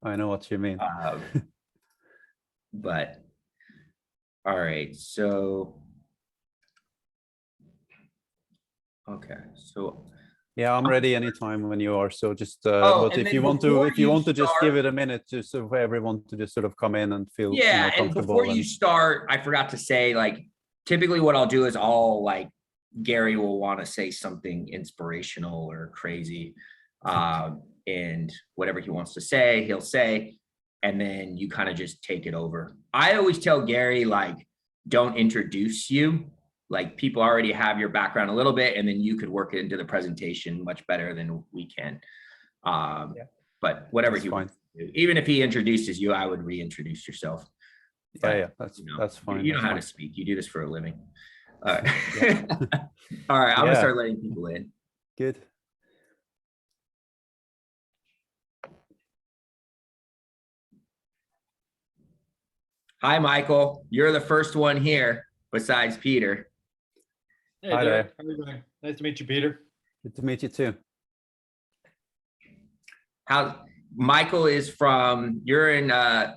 I know what you mean. But all right, so okay, so Yeah, I'm ready anytime when you are. So just, Oh, but and if you then want to, before if you you want to just give start- it a minute to so for everyone to just sort of come in and feel, yeah, and comfortable. before you start, I forgot to say, like, typically what I'll do is Gary will want to say something inspirational or crazy. And whatever he wants to say, he'll say, and then you kind of just take it over. I always tell Gary, like, don't introduce you. Like, people already have your background a little bit, and then you could work it into the presentation much better than we can. But whatever he wants to do. Even if he introduces you, I would reintroduce yourself. But, that's fine. You know how to speak. You do this for a living. All right. All right, I'm gonna start letting people in. Good. Hi, Michael. You're the first one here besides Peter. Hey, Hi Derek. there. How are you doing? Nice to meet you, Peter. Good to meet you too. Michael is from, you're in, are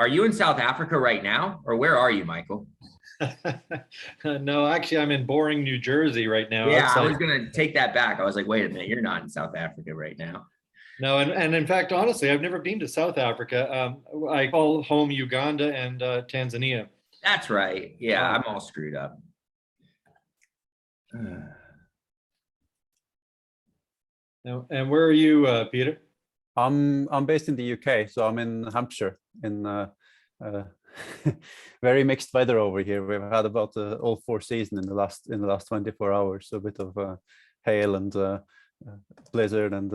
you in South Africa right now? Or where are you, Michael? No, actually, I'm in boring New Jersey right now. Yeah, outside. I was gonna take that back. I was like, wait a minute, you're not in South Africa right now. No, and in fact, honestly, I've never been to South Africa. I call home Uganda and Tanzania. That's right. Yeah, I'm all screwed up. Now, and where are you, Peter? I'm based in the UK, so I'm in Hampshire in very mixed weather over here. We've had about all 4 seasons in the last 24 hours, so a bit of hail and blizzard and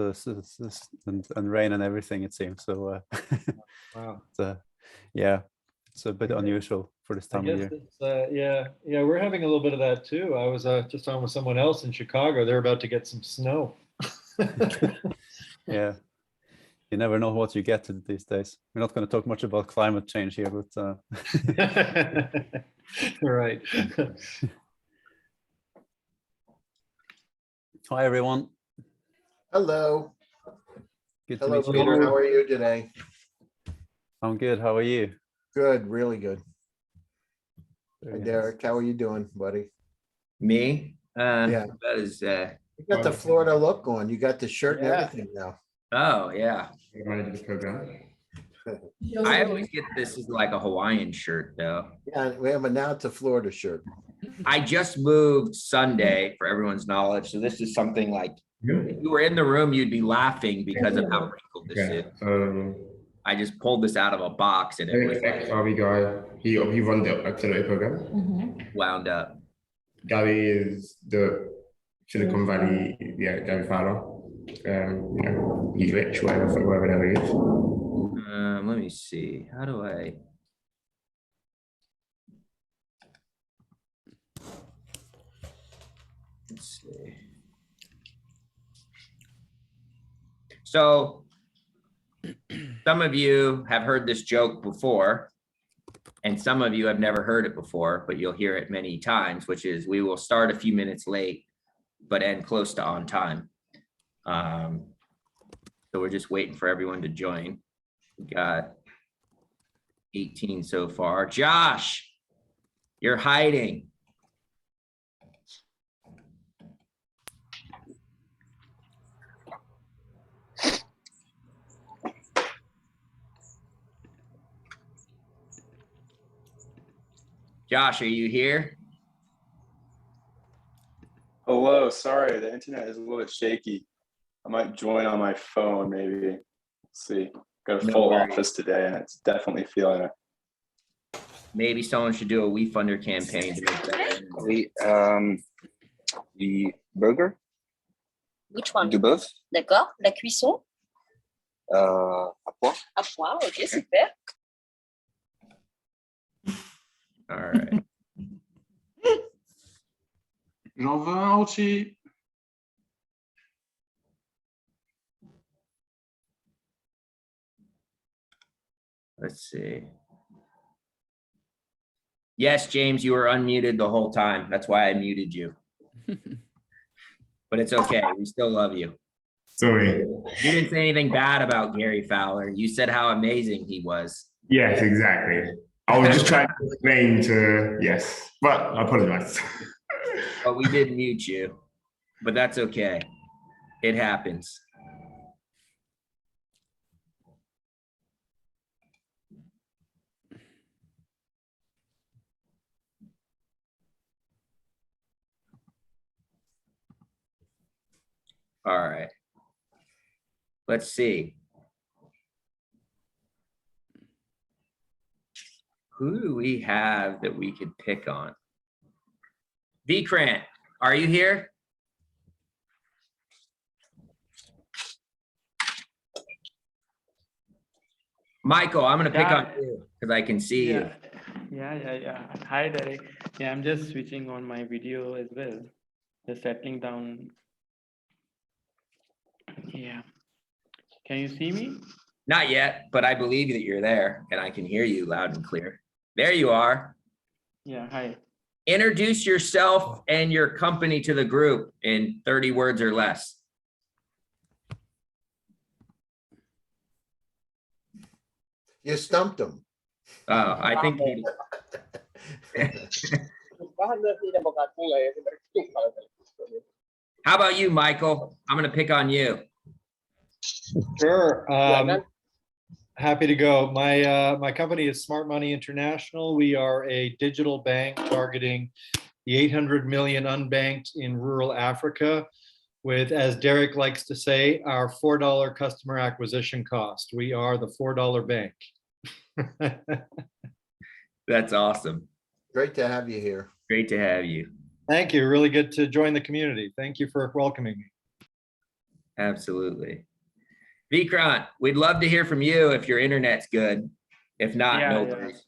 and rain and everything, it seems. So Wow. Yeah, it's a bit unusual for this time of year. Yeah, we're having a little bit of that too. I was just on with someone else in Chicago. They're about to get some snow. Yeah, you never know what you get these days. We're not going to talk much about climate change here, but right. Hi everyone. Hello. Good to Hello, meet you. Peter. How are you today? I'm good. How are you? Good, really good. Very Hi, nice. Derek. How are you doing, buddy? Me? Yeah. That is, You got the Florida look on. You got the shirt and Yeah. everything now. oh, yeah. Manage the program. I always get this as like a Hawaiian shirt, though. Yeah, we have a now it's a Florida shirt. I just moved Sunday, for everyone's knowledge. So this is something like, if you were in the room, you'd be laughing because of how wrinkled this Yeah. is. I just pulled this out of a box and it was like XRB guy. He run the accelerator program. wound up. Gary is the Silicon Valley, Gary Fowler. He's rich, wherever that is. Let me see. How do I? Let's see. So some of you have heard this joke before, and some of you have never heard it before, but you'll hear it many times, which is we will start a few minutes late, but end close to on time. So we're just waiting for everyone to join. We got 18 so far. Josh, you're hiding. Josh, are you here? Hello, sorry, the internet is a little bit shaky. I might join on my phone, maybe. Let's see. Got a full office today and it's definitely feeling it. Maybe someone should do a WeFunder campaign to make that. Oui, the burger, Which one? du bœuf, D'accord. La cuisson à pois. à foin. Ok, super. All right. J'en veux un aussi. Let's see. Yes, James, you were unmuted the whole time. That's why I muted you. But it's okay. We still love you. Sorry. You didn't say anything bad about Gary Fowler. You said how amazing he was. Yes, exactly. I was just trying to explain to, yes, but I apologize. But we did mute you, but that's okay. It happens. All right. Let's see. Who do we have that we could pick on? Vikrant, are you here? Michael, I'm going to pick on you because I can see you. Yeah. Hi, Derek. Yeah, I'm just switching on my video as well. Just settling down. Yeah. Can you see me? Not yet, but I believe that you're there and I can hear you loud and clear. There you are. Yeah, hi. Introduce yourself and your company to the group in 30 words or less. You stumped him. I think he, how about you, Michael? I'm going to pick on you. Sure. Happy to go. My company is Smart Money International. We are a digital bank targeting the 800 million unbanked in rural Africa with, as Derek likes to say, our $4 customer acquisition cost. We are the $4 bank. That's awesome. Great to have you here. Great to have you. Thank you. Really good to join the community. Thank you for welcoming me. Absolutely. Vikrant, we'd love to hear from you if your internet's good. If not, no worries.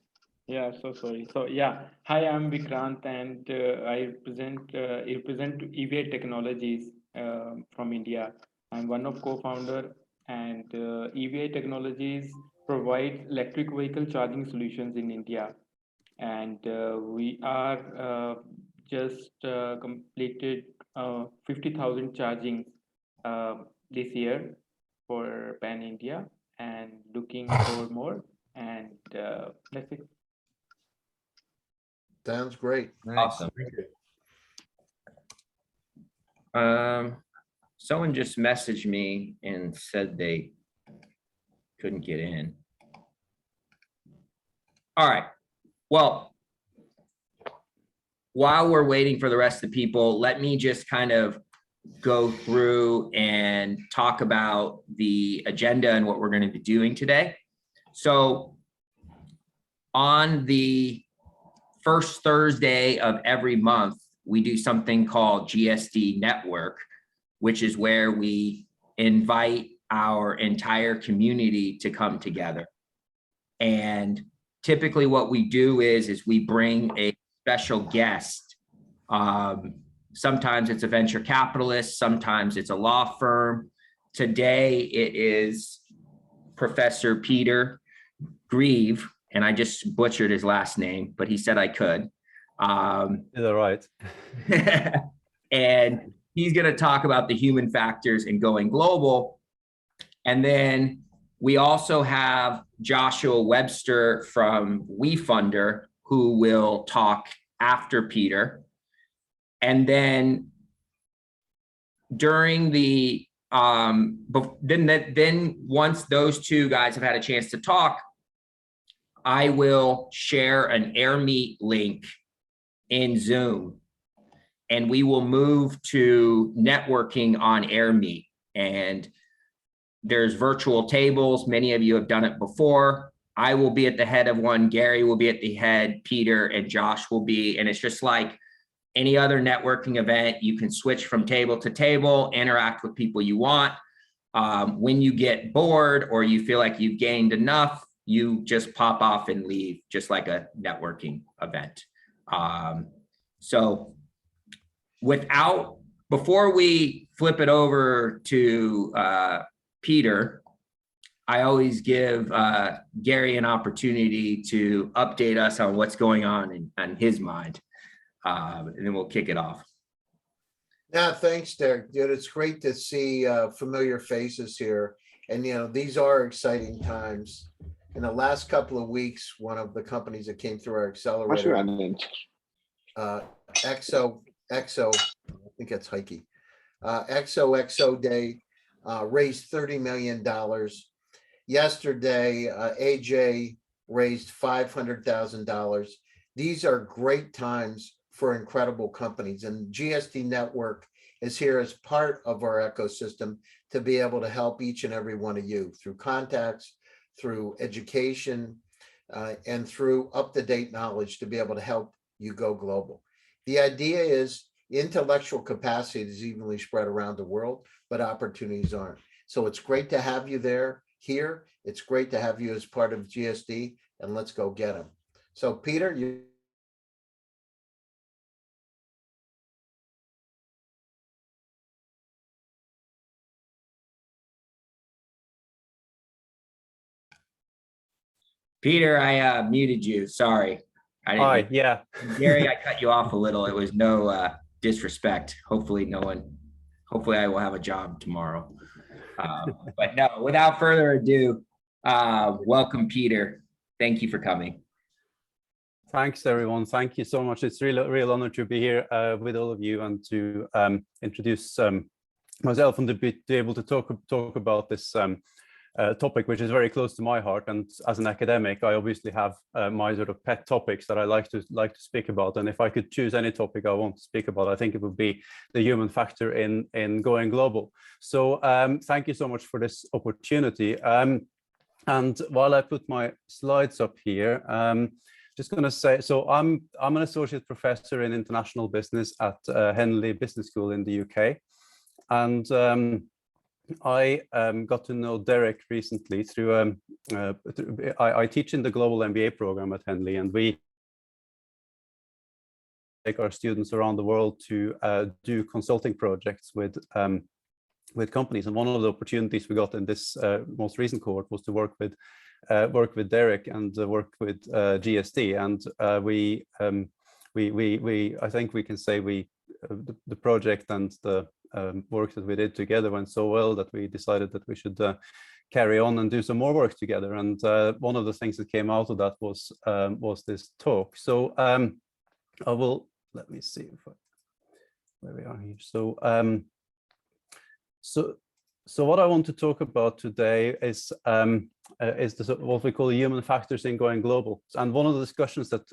Yeah, so sorry. So yeah, hi, I'm Vikrant and I represent EVA Technologies from India. I'm one of co-founder and EVA Technologies provides electric vehicle charging solutions in India. And we are just completed 50,000 charging this year for Pan India and looking for more. And that's it. Sounds great. Awesome. Someone just messaged me and said they couldn't get in. All right. Well, while we're waiting for the rest of the people, let me just kind of go through and talk about the agenda and what we're going to be doing today. So on the first Thursday of every month, we do something called GSD Network, which is where we invite our entire community to come together. And typically what we do is we bring a special guest. Sometimes it's a venture capitalist, sometimes it's a law firm. Today it is Professor Peder Greve, and I just butchered his last name, but he said I could. Is that right? And he's going to talk about the human factors in going global. And then we also have Joshua Webster from WeFunder, who will talk after Peder. And then during the, then once those two guys have had a chance to talk, I will share an AirMeet link in Zoom, and we will move to networking on AirMeet. And there's virtual tables. Many of you have done it before. I will be at the head of one. Gary will be at the head. Peder and Josh will be, and it's just like any other networking event. You can switch from table to table, interact with people you want. When you get bored or you feel like you've gained enough, you just pop off and leave, just like a networking event. So before we flip it over to Peder, I always give Gary an opportunity to update us on what's going on in his mind. And then we'll kick it off. Yeah, thanks, Derek. Dude, it's great to see familiar faces here. And these are exciting times. In the last couple of weeks, one of the companies that came through our accelerator, Exo, I think that's Heike. XO Day raised $30 million. Yesterday, AJ raised $500,000. These are great times for incredible companies, and GSD Network is here as part of our ecosystem to be able to help each and every one of you through contacts, through education, and through up-to-date knowledge to be able to help you go global. The idea is intellectual capacity is evenly spread around the world, but opportunities aren't. So it's great to have you here. It's great to have you as part of GSD, and let's go get them. So Peter, you. Peter, I muted you. Sorry. I didn't. Hi, yeah. Gary, I cut you off a little. It was no disrespect. Hopefully I will have a job tomorrow. But no, without further ado, welcome, Peter. Thank you for coming. Thanks, everyone. Thank you so much. It's really real honor to be here with all of you and to introduce myself and to be able to talk about this topic, which is very close to my heart. And as an academic, I obviously have my sort of pet topics that I like to speak about. And if I could choose any topic I want to speak about, I think it would be the human factor in going global. So thank you so much for this opportunity. And while I put my slides up here, just going to say, so I'm an associate professor in international business at Henley Business School in the UK. And I got to know Derek recently through, I teach in the global MBA program at Henley, and we take our students around the world to do consulting projects with companies. And one of the opportunities we got in this most recent cohort was to work with Derek and work with GSD. And I think we can say the project and the work that we did together went so well that we decided that we should carry on and do some more work together. And one of the things that came out of that was this talk. So I will, let me see where we are here. So what I want to talk about today is what we call human factors in going global. And one of the discussions that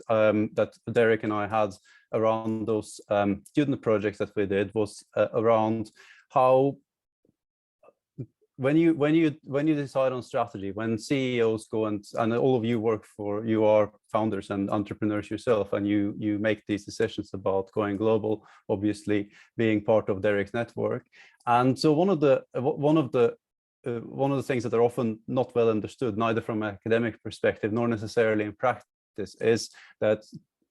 that Derek and I had around those student projects that we did was around how when you decide on strategy, when CEOs go and all of you are founders and entrepreneurs yourself, and you make these decisions about going global, obviously being part of Derek's network. And so one of the things that are often not well understood, neither from an academic perspective nor necessarily in practice, is that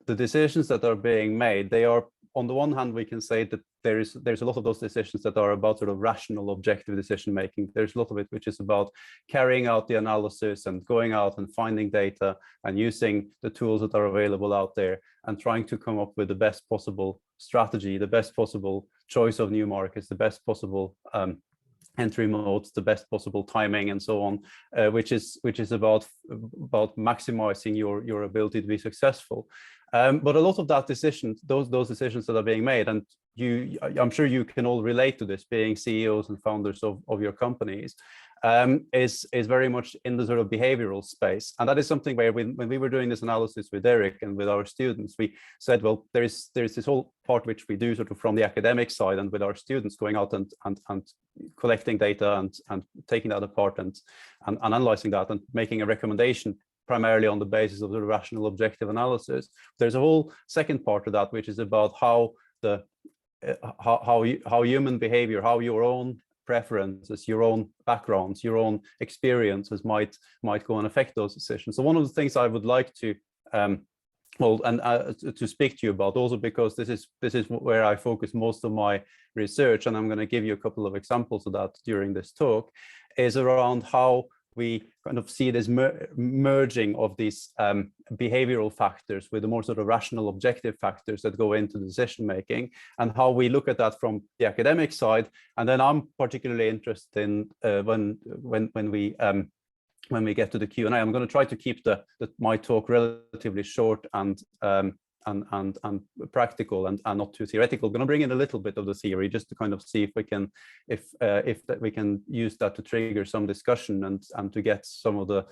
the decisions that are being made, they are, on the one hand, we can say that there's a lot of those decisions that are about sort of rational, objective decision making. There's a lot of it which is about carrying out the analysis and going out and finding data and using the tools that are available out there and trying to come up with the best possible strategy, the best possible choice of new markets, the best possible entry modes, the best possible timing, and so on, which is about maximizing your ability to be successful. But a lot of that decisions, those decisions that are being made, and I'm sure you can all relate to this, being CEOs and founders of your companies, is very much in the sort of behavioral space. And that is something where when we were doing this analysis with Eric and with our students, we said, well, there's this whole part which we do sort of from the academic side and with our students going out and collecting data and taking that apart and analyzing that and making a recommendation primarily on the basis of the rational objective analysis. There's a whole second part of that, which is about how human behavior, how your own preferences, your own backgrounds, your own experiences might go and affect those decisions. So one of the things I would like to to speak to you about, also because this is where I focus most of my research, and I'm going to give you a couple of examples of that during this talk, is around how we kind of see this merging of these behavioral factors with the more sort of rational objective factors that go into decision making, and how we look at that from the academic side. And then I'm particularly interested in when we get to the Q&A. I'm going to try to keep my talk relatively short and practical and not too theoretical. I'm going to bring in a little bit of the theory just to kind of see if we can we can use that to trigger some discussion and to get some of the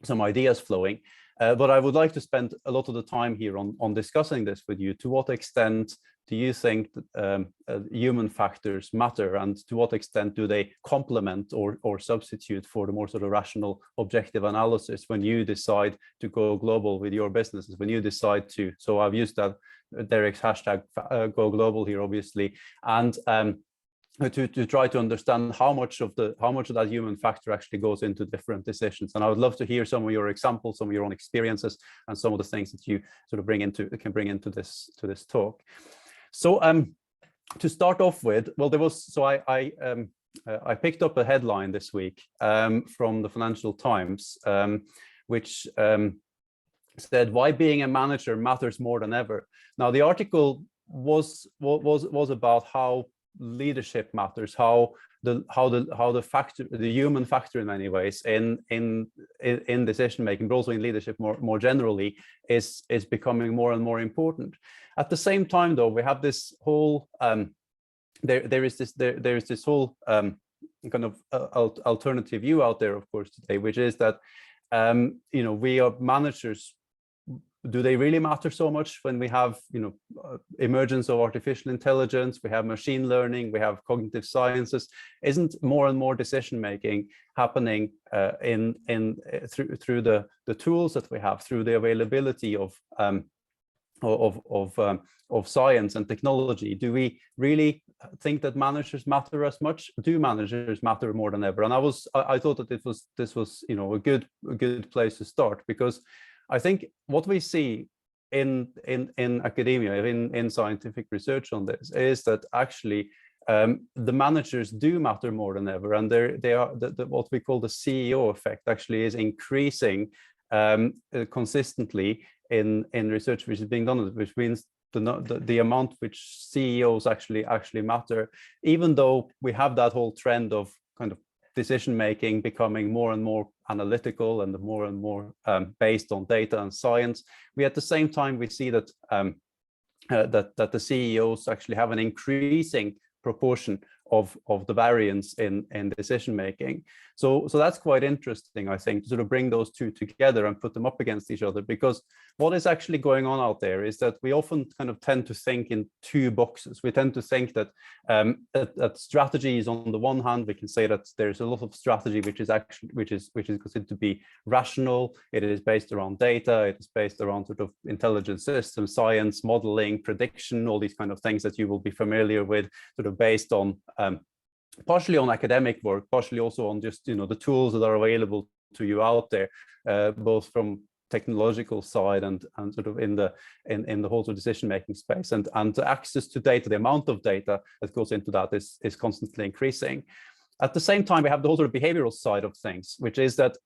some ideas flowing. But I would like to spend a lot of the time here on discussing this with you. To what extent do you think that human factors matter, and to what extent do they complement or substitute for the more sort of rational objective analysis when you decide to go global with your businesses, when you decide to, so I've used that Derek's hashtag go global here, obviously, and to try to understand how much of that human factor actually goes into different decisions. And I would love to hear some of your examples, some of your own experiences, and some of the things that you sort of bring into this talk. So to start off with, well, there was, so I picked up a headline this week from the Financial Times, which said why being a manager matters more than ever. Now, the article was about how leadership matters, how the human factor in many ways in decision making, but also in leadership more generally, is becoming more and more important. At the same time, though, we have this whole there is this whole kind of alternative view out there, of course, today, which is that we are managers. Do they really matter so much when we have emergence of artificial intelligence, we have machine learning, we have cognitive sciences? Isn't more and more decision making happening through the tools that we have, through the availability of science and technology? Do we really think that managers matter as much? Do managers matter more than ever? And I thought that this was a good place to start, because I think what we see in academia, in scientific research on this, is that actually the managers do matter more than ever, and they are what we call the CEO effect actually is increasing consistently in research which is being done, which means the amount which CEOs actually matter, even though we have that whole trend of kind of decision making becoming more and more analytical and more based on data and science. At the same time, we see that that the CEOs actually have an increasing proportion of the variance in decision making. So that's quite interesting, I think, to sort of bring those two together and put them up against each other, because what is actually going on out there is that we often kind of tend to think in two boxes. We tend to think that that strategy is, on the one hand, we can say that there's a lot of strategy which is considered to be rational. It is based around data. It is based around sort of intelligent systems, science, modeling, prediction, all these kind of things that you will be familiar with, sort of based on partially on academic work, partially also on just the tools that are available to you out there, both from technological side and sort of in the whole sort of decision making space, and the access to data, the amount of data that goes into that is constantly increasing. At the same time, we have the whole sort of behavioral side of things, which is that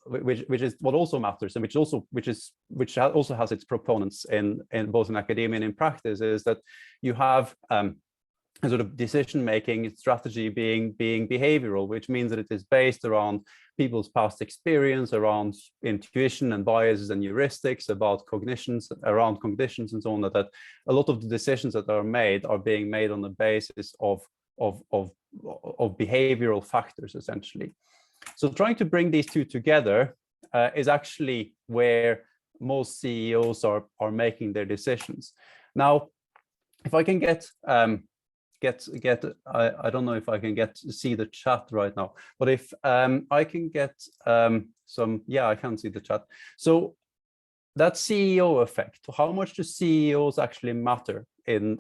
which is what also matters, and which also has its proponents in both in academia and in practice, is that you have a sort of decision-making strategy being behavioral, which means that it is based around people's past experience, around intuition and biases and heuristics, about cognitions, around cognitions and so on, that a lot of the decisions that are being made on the basis of behavioral factors, essentially. So trying to bring these two together is actually where most CEOs are making their decisions. Now, if I can get I don't know if I can see the chat right now, but if I can get some, yeah, I can see the chat. So that CEO effect, how much do CEOs actually matter in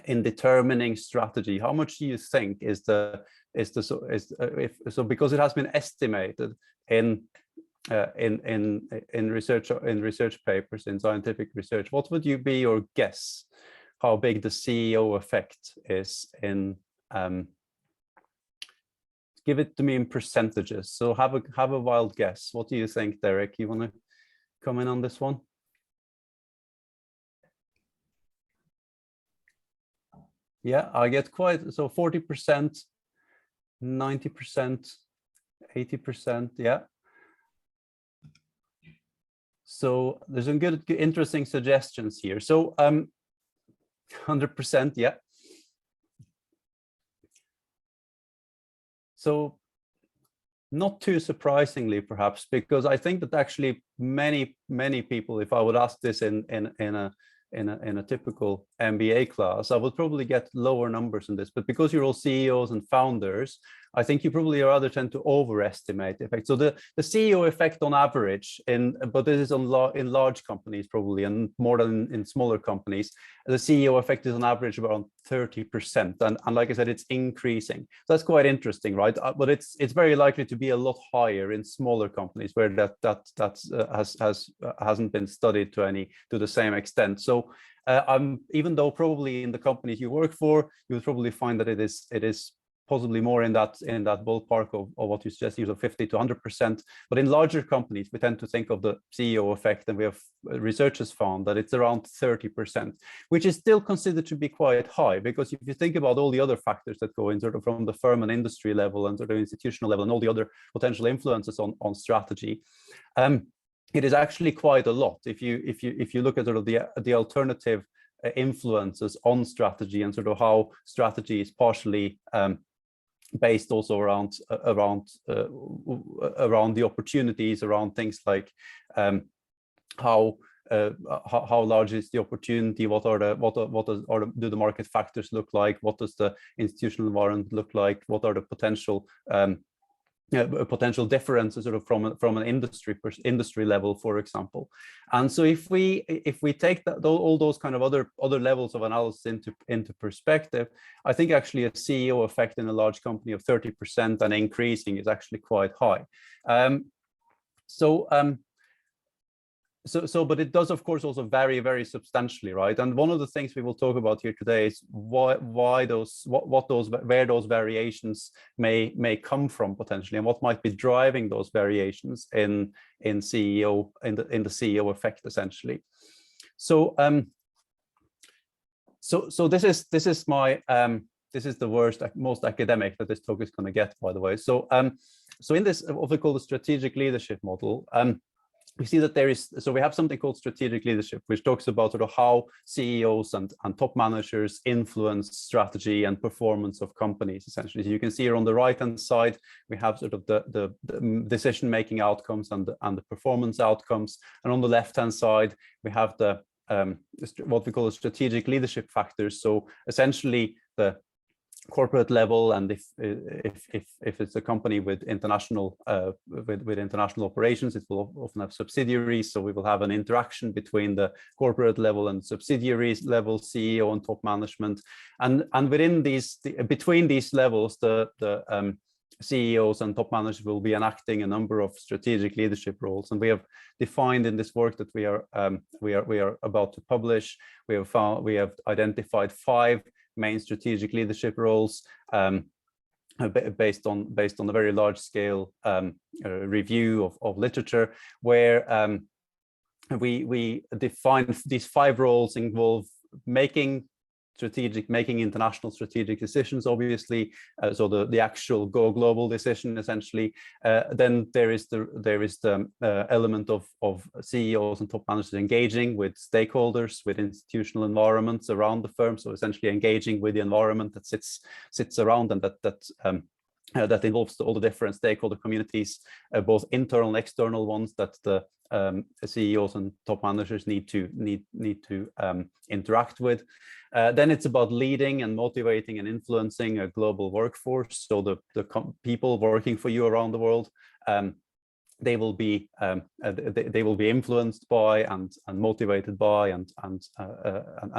determining strategy? How much do you think is because it has been estimated in research papers, in scientific research, what would you be your guess how big the CEO effect is in give it to me in percentages. So have a wild guess. What do you think, Derek? You want to come in on this one? Yeah, I get quite, so 40%, 90%, 80%, yeah. So there's some good, interesting suggestions here. So 100%, yeah. So not too surprisingly, perhaps, because I think that actually many people, if I would ask this in a typical MBA class, I would probably get lower numbers in this. But because you're all CEOs and founders, I think you probably rather tend to overestimate the effect. So the CEO effect on average, but this is in large companies probably, and more than in smaller companies, the CEO effect is on average around 30%. And like I said, it's increasing. So that's quite interesting, right? But it's very likely to be a lot higher in smaller companies where that hasn't been studied to the same extent. So even though probably in the companies you work for, you would probably find that it is possibly more in that ballpark of what you suggest, use of 50 to 100%. But in larger companies, we tend to think of the CEO effect, and we have researchers found that it's around 30%, which is still considered to be quite high, because if you think about all the other factors that go in sort of from the firm and industry level and sort of institutional level and all the other potential influences on strategy, it is actually quite a lot. If you look at sort of the alternative influences on strategy and sort of how strategy is partially based also around the opportunities, around things like how large is the opportunity, do the market factors look like, what does the institutional environment look like, what are the potential differences sort of from an industry level, for example. And so if we take all those kind of other levels of analysis into perspective, I think actually a CEO effect in a large company of 30% and increasing is actually quite high. But it does, of course, also vary very substantially, right? And one of the things we will talk about here today is where those variations may come from potentially, and what might be driving those variations in the CEO effect, essentially. So this is the most academic that this talk is going to get, by the way. So in this, what we call the strategic leadership model, we see that we have something called strategic leadership, which talks about sort of how CEOs and top managers influence strategy and performance of companies, essentially. So you can see here on the right-hand side, we have sort of the decision-making outcomes and the performance outcomes. And on the left-hand side, we have what we call the strategic leadership factors. So essentially the corporate level, and if it's a company with international operations, it will often have subsidiaries. So we will have an interaction between the corporate level and subsidiaries level, CEO and top management, and within between these levels, the CEOs and top managers will be enacting a number of strategic leadership roles. And we have defined in this work that we are about to publish, we have identified 5 main strategic leadership roles based on a very large scale review of literature, where we define these 5 roles involve making international strategic decisions, obviously. So the actual go global decision, essentially. Then there is the element of CEOs and top managers engaging with stakeholders, with institutional environments around the firm. So essentially engaging with the environment that sits around, and that involves all the different stakeholder communities, both internal and external ones that the CEOs and top managers need to interact with. Then it's about leading and motivating and influencing a global workforce. So the people working for you around the world, they will be influenced by and motivated by and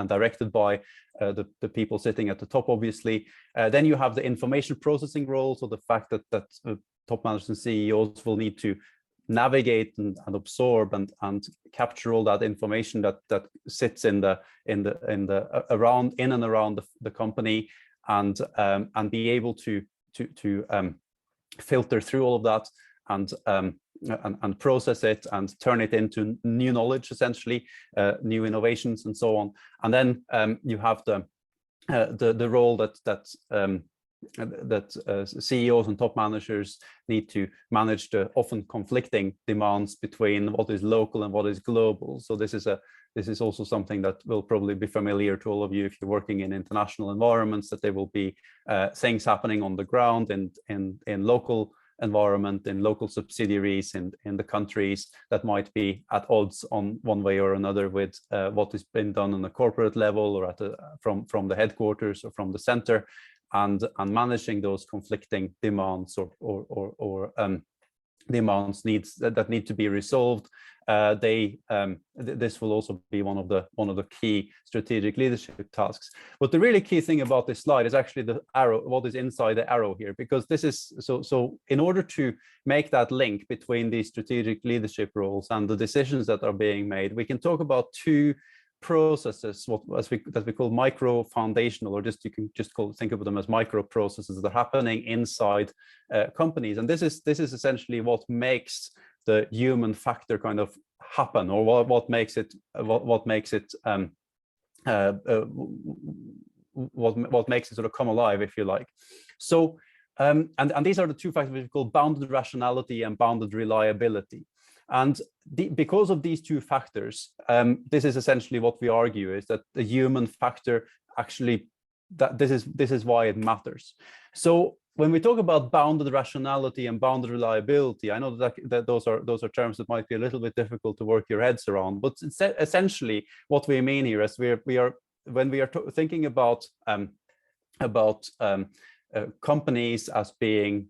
directed by the people sitting at the top, obviously. Then you have the information processing role, so the fact that top managers and CEOs will need to navigate and absorb and capture all that information that sits in and around the company, and be able to filter through all of that and process it and turn it into new knowledge, essentially, new innovations and so on. And then you have the role that CEOs and top managers need to manage the often conflicting demands between what is local and what is global. So this is also something that will probably be familiar to all of you if you're working in international environments, that there will be things happening on the ground in local environment, in local subsidiaries in the countries that might be at odds on one way or another with what has been done on the corporate level or from the headquarters or from the center, and managing those conflicting demands or demands that need to be resolved. This will also be one of the key strategic leadership tasks. But the really key thing about this slide is actually the arrow, what is inside the arrow here, because this is so in order to make that link between these strategic leadership roles and the decisions that are being made, we can talk about two processes, that we call micro foundational, or you can just think of them as micro processes that are happening inside companies. And this is essentially what makes the human factor kind of happen, or what makes it sort of come alive, if you like. So and these are the two factors we call bounded rationality and bounded reliability. And because of these two factors, this is essentially what we argue, is that the human factor actually, that this is why it matters. So when we talk about bounded rationality and bounded reliability, I know that those are terms that might be a little bit difficult to work your heads around, but essentially what we mean here is when we are thinking about companies as being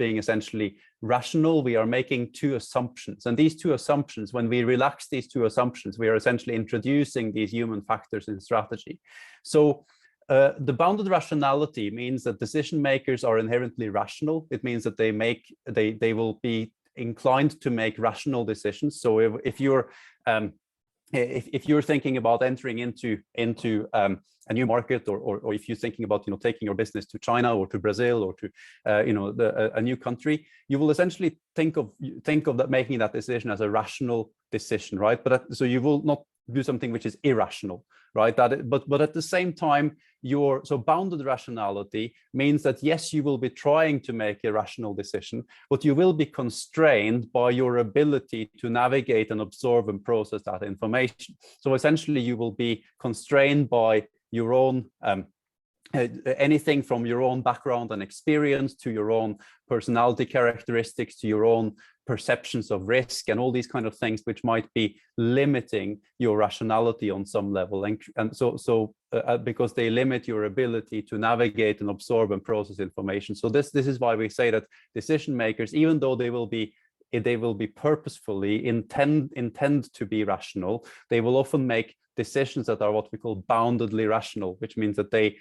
essentially rational, we are making two assumptions. And these two assumptions, when we relax these two assumptions, we are essentially introducing these human factors in strategy. So the bounded rationality means that decision makers are inherently rational. It means that they will be inclined to make rational decisions. So if you're thinking about entering into a new market, or if you're thinking about taking your business to China or to Brazil or to a new country, you will essentially think of that, making that decision as a rational decision, right? But so you will not do something which is irrational, right? But at the same time, so bounded rationality means that yes, you will be trying to make a rational decision, but you will be constrained by your ability to navigate and absorb and process that information. So essentially, you will be constrained by your own anything from your own background and experience to your own personality characteristics to your own perceptions of risk and all these kind of things, which might be limiting your rationality on some level. And so because they limit your ability to navigate and absorb and process information. So this is why we say that decision makers, even though they will be purposefully intend to be rational, they will often make decisions that are what we call boundedly rational, which means that they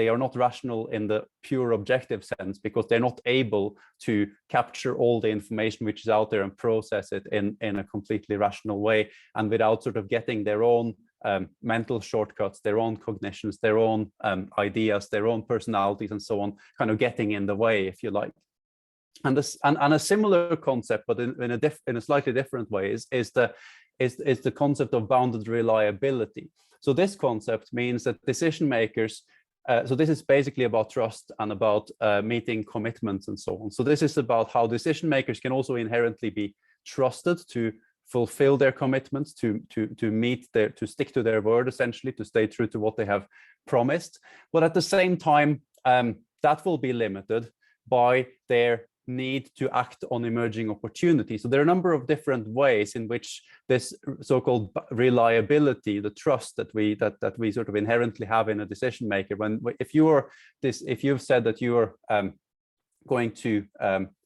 are not rational in the pure objective sense, because they're not able to capture all the information which is out there and process it in a completely rational way, and without sort of getting their own mental shortcuts, their own cognitions, their own ideas, their own personalities, and so on, kind of getting in the way, if you like. And a similar concept, but in a slightly different way, is the concept of bounded reliability. So this concept means that decision makers, so this is basically about trust and about meeting commitments and so on. So this is about how decision makers can also inherently be trusted to fulfill their commitments, to stick to their word, essentially, to stay true to what they have promised. But at the same time, that will be limited by their need to act on emerging opportunities. So there are a number of different ways in which this so-called reliability, the trust that we sort of inherently have in a decision maker, if you've said that you are going to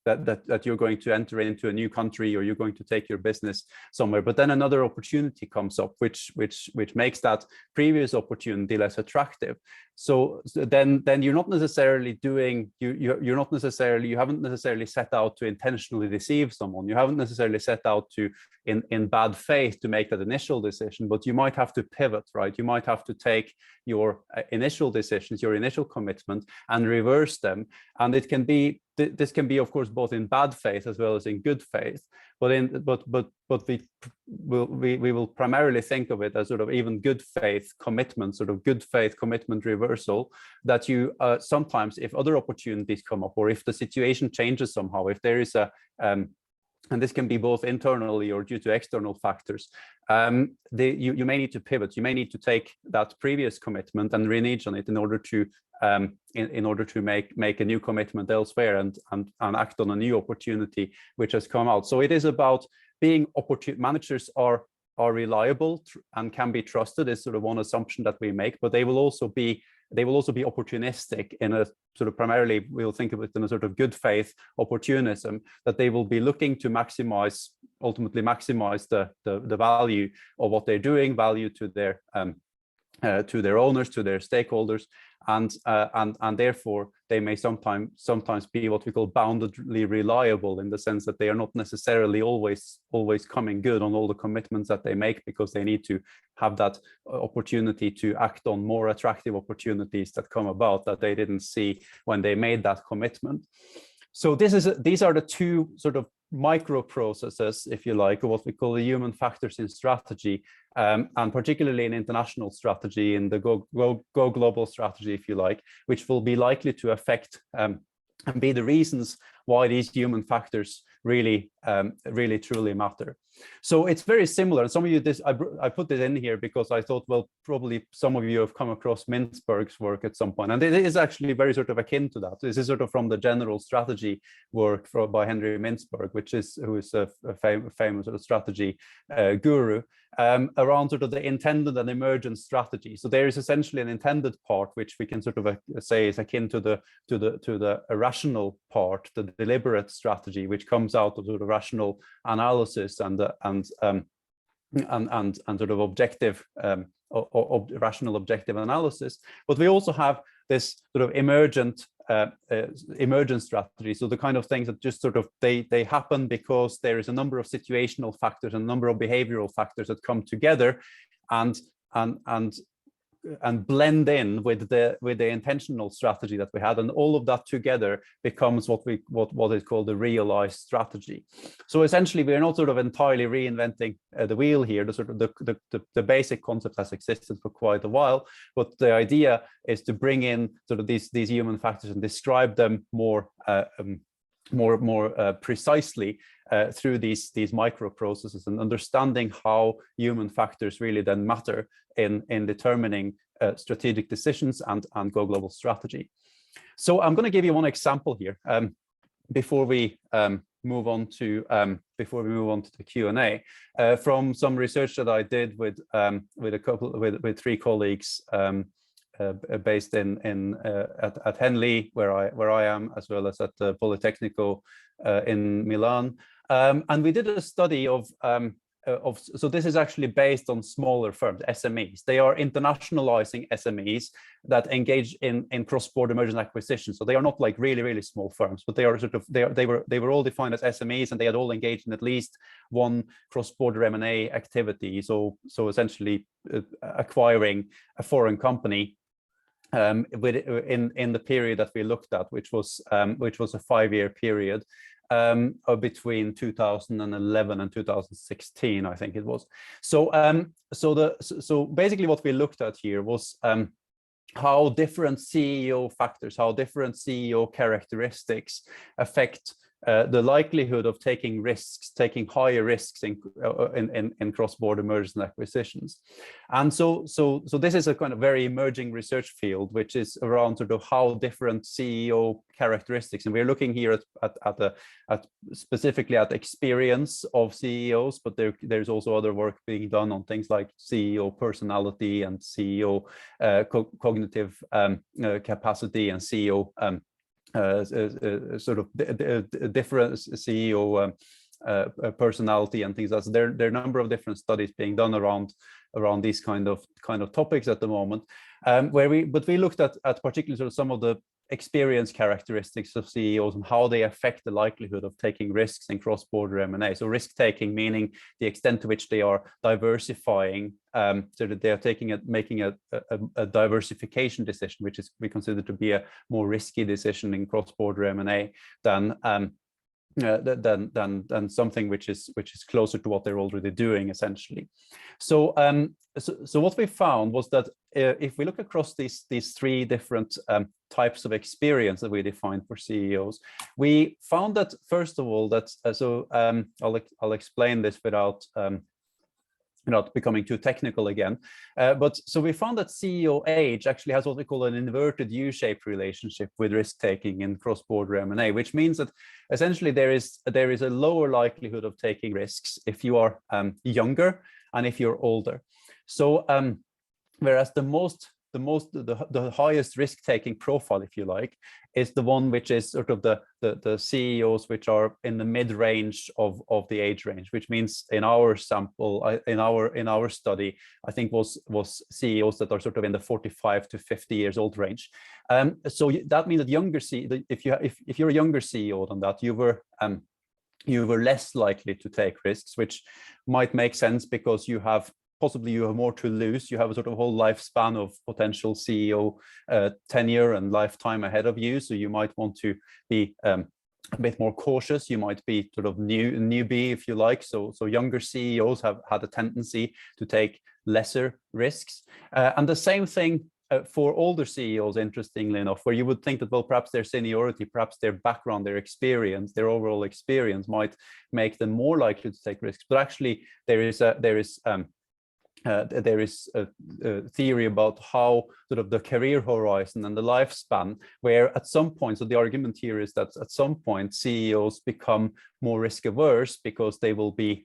that you're going to enter into a new country, or you're going to take your business somewhere, but then another opportunity comes up which makes that previous opportunity less attractive, then you're not necessarily doing, you haven't necessarily set out to intentionally deceive someone. You haven't necessarily set out to, in bad faith, to make that initial decision, but you might have to pivot, right? You might have to take your initial decisions, your initial commitment, and reverse them. And it can be, this can be, of course, both in bad faith as well as in good faith. But we will primarily think of it as sort of even good faith commitment, sort of good faith commitment reversal, that you sometimes, if other opportunities come up, or if the situation changes somehow, if there is a and this can be both internally or due to external factors, you may need to pivot. You may need to take that previous commitment and renege on it in order to make a new commitment elsewhere and act on a new opportunity which has come out. So it is about being managers are reliable and can be trusted is sort of one assumption that we make, but they will also be opportunistic in a sort of, primarily we'll think of it in a sort of good faith opportunism, that they will be looking to ultimately maximize the value of what they're doing, value to their owners, to their stakeholders, and therefore they may sometimes be what we call boundedly reliable, in the sense that they are not necessarily always coming good on all the commitments that they make, because they need to have that opportunity to act on more attractive opportunities that come about that they didn't see when they made that commitment. So these are the two sort of micro processes, if you like, or what we call the human factors in strategy, and particularly in international strategy, in the go global strategy, if you like, which will be likely to affect and be the reasons why these human factors really truly matter. So it's very similar. Some of you, I put this in here because I thought, well, probably some of you have come across Mintzberg's work at some point, and it is actually very sort of akin to that. This is sort of from the general strategy work by Henry Mintzberg, who is a famous sort of strategy guru, around sort of the intended and emergent strategy. So there is essentially an intended part, which we can sort of say is akin to the irrational part, the deliberate strategy, which comes out of sort of rational analysis and sort of objective, rational objective analysis. But we also have this sort of emergent strategy. So the kind of things that just sort of they happen because there is a number of situational factors and a number of behavioral factors that come together and blend in with the intentional strategy that we had, and all of that together becomes what is called the realized strategy. So essentially, we are not sort of entirely reinventing the wheel here. The sort of the basic concept has existed for quite a while, but the idea is to bring in sort of these human factors and describe them more precisely through these micro processes, and understanding how human factors really then matter in determining strategic decisions and go global strategy. So I'm going to give you one example here before we move on to the Q&A from some research that I did with three colleagues based at Henley, where I am, as well as at the Politecnico in Milan, and we did a study of so this is actually based on smaller firms, SMEs. They are internationalizing SMEs that engage in cross-border mergers and acquisitions. So they are not like really small firms, but they are sort of they were all defined as SMEs, and they had all engaged in at least one cross-border M&A activity. So essentially acquiring a foreign company in the period that we looked at, which was a 5-year period. Between 2011 and 2016, I think it was. So basically what we looked at here was how different CEO factors, how different CEO characteristics affect the likelihood of taking higher risks in cross-border mergers and acquisitions. And so this is a kind of very emerging research field, which is around sort of how different CEO characteristics, and we're looking here at specifically at experience of CEOs, but there's also other work being done on things like CEO personality and CEO cognitive capacity and CEO sort of different CEO personality and things. There are a number of different studies being done around these kind of topics at the moment, but we looked at particularly sort of some of the experience characteristics of CEOs and how they affect the likelihood of taking risks in cross-border M&A. So risk-taking meaning the extent to which they are diversifying, so that they are making a diversification decision, which is we consider to be a more risky decision in cross-border M&A than something which is closer to what they're already doing, essentially. So so what we found was that if we look across these three different types of experience that we defined for CEOs, we found that first of all that I'll explain this without not becoming too technical again, but so we found that CEO age actually has what we call an inverted U-shaped relationship with risk-taking in cross-border M&A, which means that essentially there is a lower likelihood of taking risks if you are younger and if you're older. So whereas the highest risk-taking profile, if you like, is the one which is sort of the CEOs which are in the mid-range of the age range, which means in our sample, in our study, I think was CEOs that are sort of in the 45 to 50 years old range. So that means that younger if you're a younger CEO than that, you were less likely to take risks, which might make sense because you have more to lose. You have a sort of whole lifespan of potential CEO tenure and lifetime ahead of you. So you might want to be a bit more cautious. You might be sort of newbie, if you like. So younger CEOs have had a tendency to take lesser risks. And the same thing for older CEOs, interestingly enough, where you would think that, well, perhaps their seniority, perhaps their background, their experience, their overall experience might make them more likely to take risks. But actually, there is a theory about how sort of the career horizon and the lifespan, where at some point, so the argument here is that at some point CEOs become more risk averse because they will be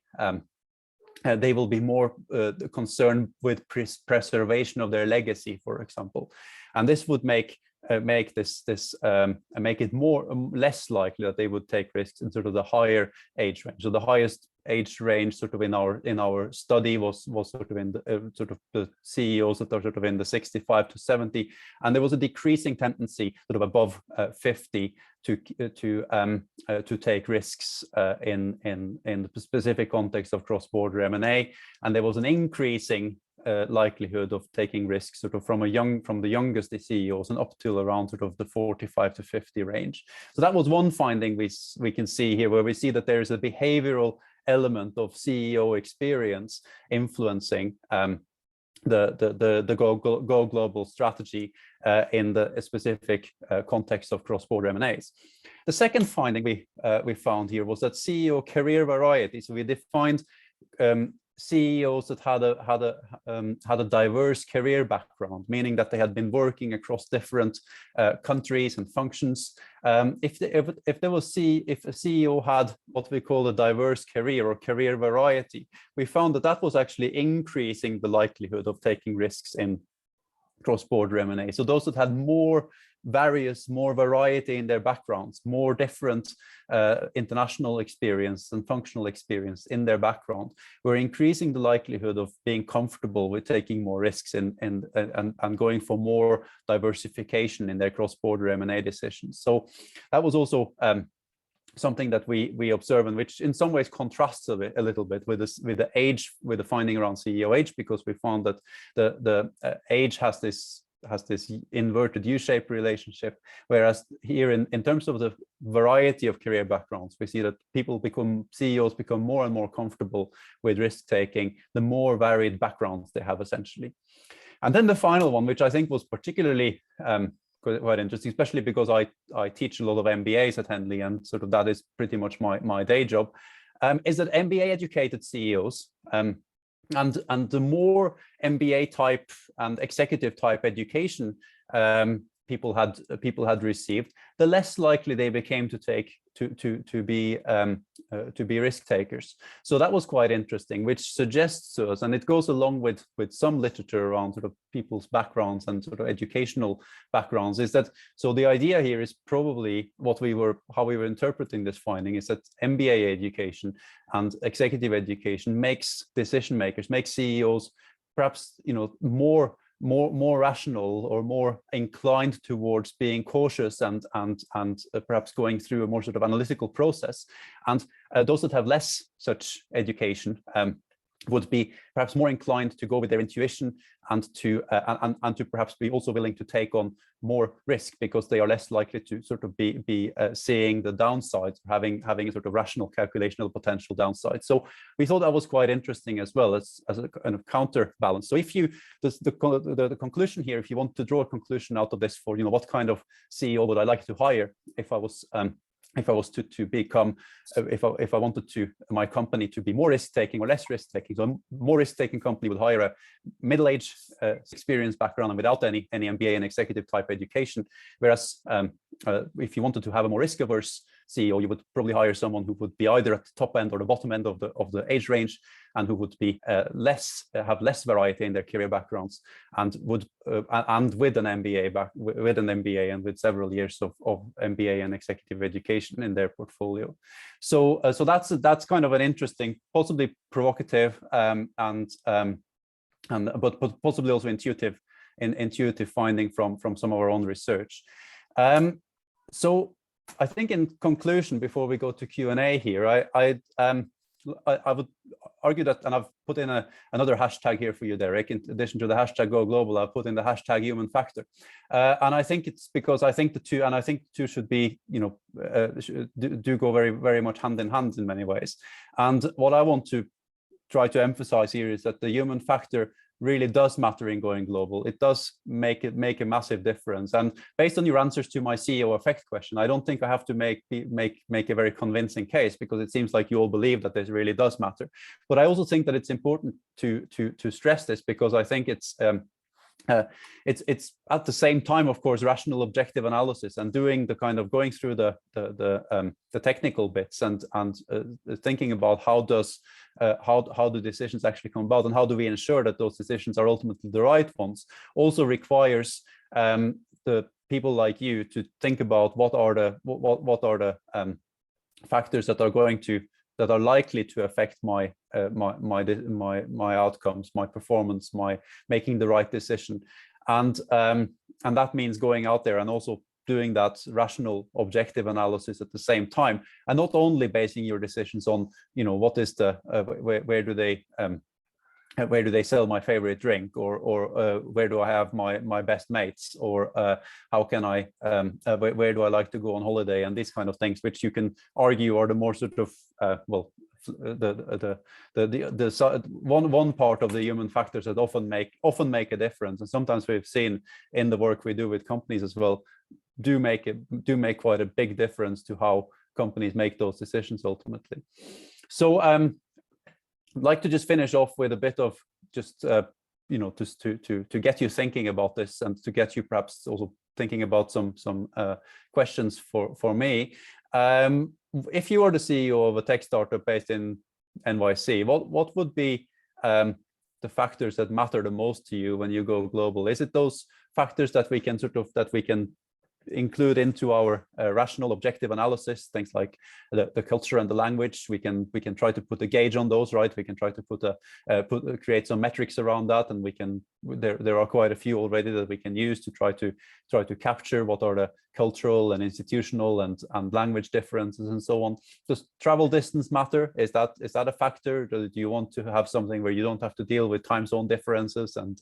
more concerned with preservation of their legacy, for example, and this would make it less likely that they would take risks in sort of the higher age range. So the highest age range sort of in our study was sort of in the sort of the CEOs that are sort of in the 65 to 70, and there was a decreasing tendency sort of above 50 to take risks in the specific context of cross-border M&A, and there was an increasing likelihood of taking risks sort of from the youngest CEOs and up till around sort of the 45 to 50 range. So that was one finding we can see here, where we see that there is a behavioral element of CEO experience influencing the go global strategy in the specific context of cross-border M&As. The second finding we found here was that CEO career variety. So we defined CEOs that had a diverse career background, meaning that they had been working across different countries and functions. If a CEO had what we call a diverse career or career variety, we found that was actually increasing the likelihood of taking risks in cross-border M&A. So those that had more variety in their backgrounds, more different international experience and functional experience in their background, were increasing the likelihood of being comfortable with taking more risks and going for more diversification in their cross-border M&A decisions. So that was also something that we observe, and which in some ways contrasts a little bit with the finding around CEO age, because we found that the age has this inverted U-shaped relationship, whereas here in terms of the variety of career backgrounds, we see that CEOs become more and more comfortable with risk-taking the more varied backgrounds they have, essentially. And then the final one, which I think was particularly quite interesting, especially because I teach a lot of MBAs at Henley, and sort of that is pretty much my day job, is that MBA educated CEOs and the more MBA type and executive type education people had received, the less likely they became to be risk takers. So that was quite interesting, which suggests to us, and it goes along with some literature around sort of people's backgrounds and sort of educational backgrounds, is that, so the idea here is probably how we were interpreting this finding is that MBA education and executive education makes decision makers, makes CEOs perhaps, you know, more rational or more inclined towards being cautious and perhaps going through a more sort of analytical process. And those that have less such education would be perhaps more inclined to go with their intuition and to perhaps be also willing to take on more risk, because they are less likely to sort of be seeing the downsides, having a sort of rational calculation of potential downsides. So we thought that was quite interesting as well as a kind of counterbalance. So if you the conclusion here, if you want to draw a conclusion out of this for, you know, what kind of CEO would I like to hire if I was to become, if I wanted to my company to be more risk-taking or less risk-taking. So a more risk-taking company would hire a middle-aged, experienced background and without any MBA and executive type education. Whereas if you wanted to have a more risk-averse CEO, you would probably hire someone who would be either at the top end or the bottom end of the age range, and who would be have less variety in their career backgrounds, and would and with an MBA and with several years of MBA and executive education in their portfolio. So so that's kind of an interesting, possibly provocative, but possibly also intuitive finding from some of our own research. So I think in conclusion, before we go to Q&A here, I would argue that, and I've put in another hashtag here for you, Derek, in addition to the hashtag Go Global, I've put in the hashtag human factor. And I think it's because I think the two should be, you know, do go very, very much hand in hand in many ways. And what I want to try to emphasize here is that the human factor really does matter in going global. It does make a massive difference. And based on your answers to my CEO effect question, I don't think I have to make a very convincing case, because it seems like you all believe that this really does matter. But I also think that it's important to stress this, because I think it's at the same time, of course, rational objective analysis and doing the kind of going through the technical bits and thinking about how do decisions actually come about, and how do we ensure that those decisions are ultimately the right ones, also requires the people like you to think about what are the factors that are likely to affect my outcomes, my performance, my making the right decision, and that means going out there and also doing that rational objective analysis at the same time, and not only basing your decisions on, you know, what is the where do they sell my favorite drink, or where do I have my best mates, or how can I where do I like to go on holiday, and these kind of things, which you can argue are the more sort of one part of the human factors that often make a difference, and sometimes we've seen in the work we do with companies as well, do make quite a big difference to how companies make those decisions ultimately. So I'd like to just finish off with a bit of just you know, just to get you thinking about this, and to get you perhaps also thinking about some questions for me. If you are the CEO of a tech startup based in NYC, what would be the factors that matter the most to you when you go global? Is it those factors that we can include into our rational objective analysis, things like the culture and the language? We can try to put a gauge on those, right? We can try to create some metrics around that, and there are quite a few already that we can use to try to capture what are the cultural and institutional and language differences and so on. Does travel distance matter? Is that a factor? Do you want to have something where you don't have to deal with time zone differences and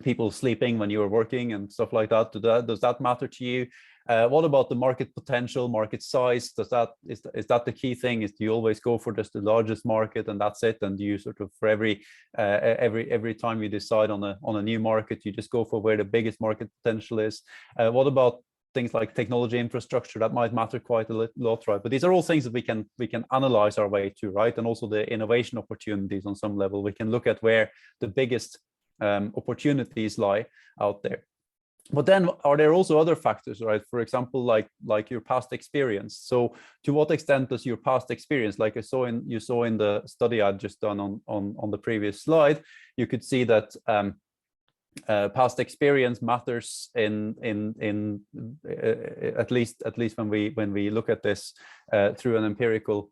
people sleeping when you are working and stuff like that? Does that matter to you? What about the market potential, market size? Is that the key thing? Do you always go for just the largest market and that's it? And do you sort of, for every time you decide on a new market, you just go for where the biggest market potential is? What about things like technology infrastructure? That might matter quite a lot, right? But these are all things that we can analyze our way to, right? And also the innovation opportunities on some level. We can look at where the biggest opportunities lie out there. But then are there also other factors, right? For example, like your past experience. So to what extent does your past experience, like you saw in the study I'd just done on the previous slide, you could see that past experience matters in at least when we look at this through an empirical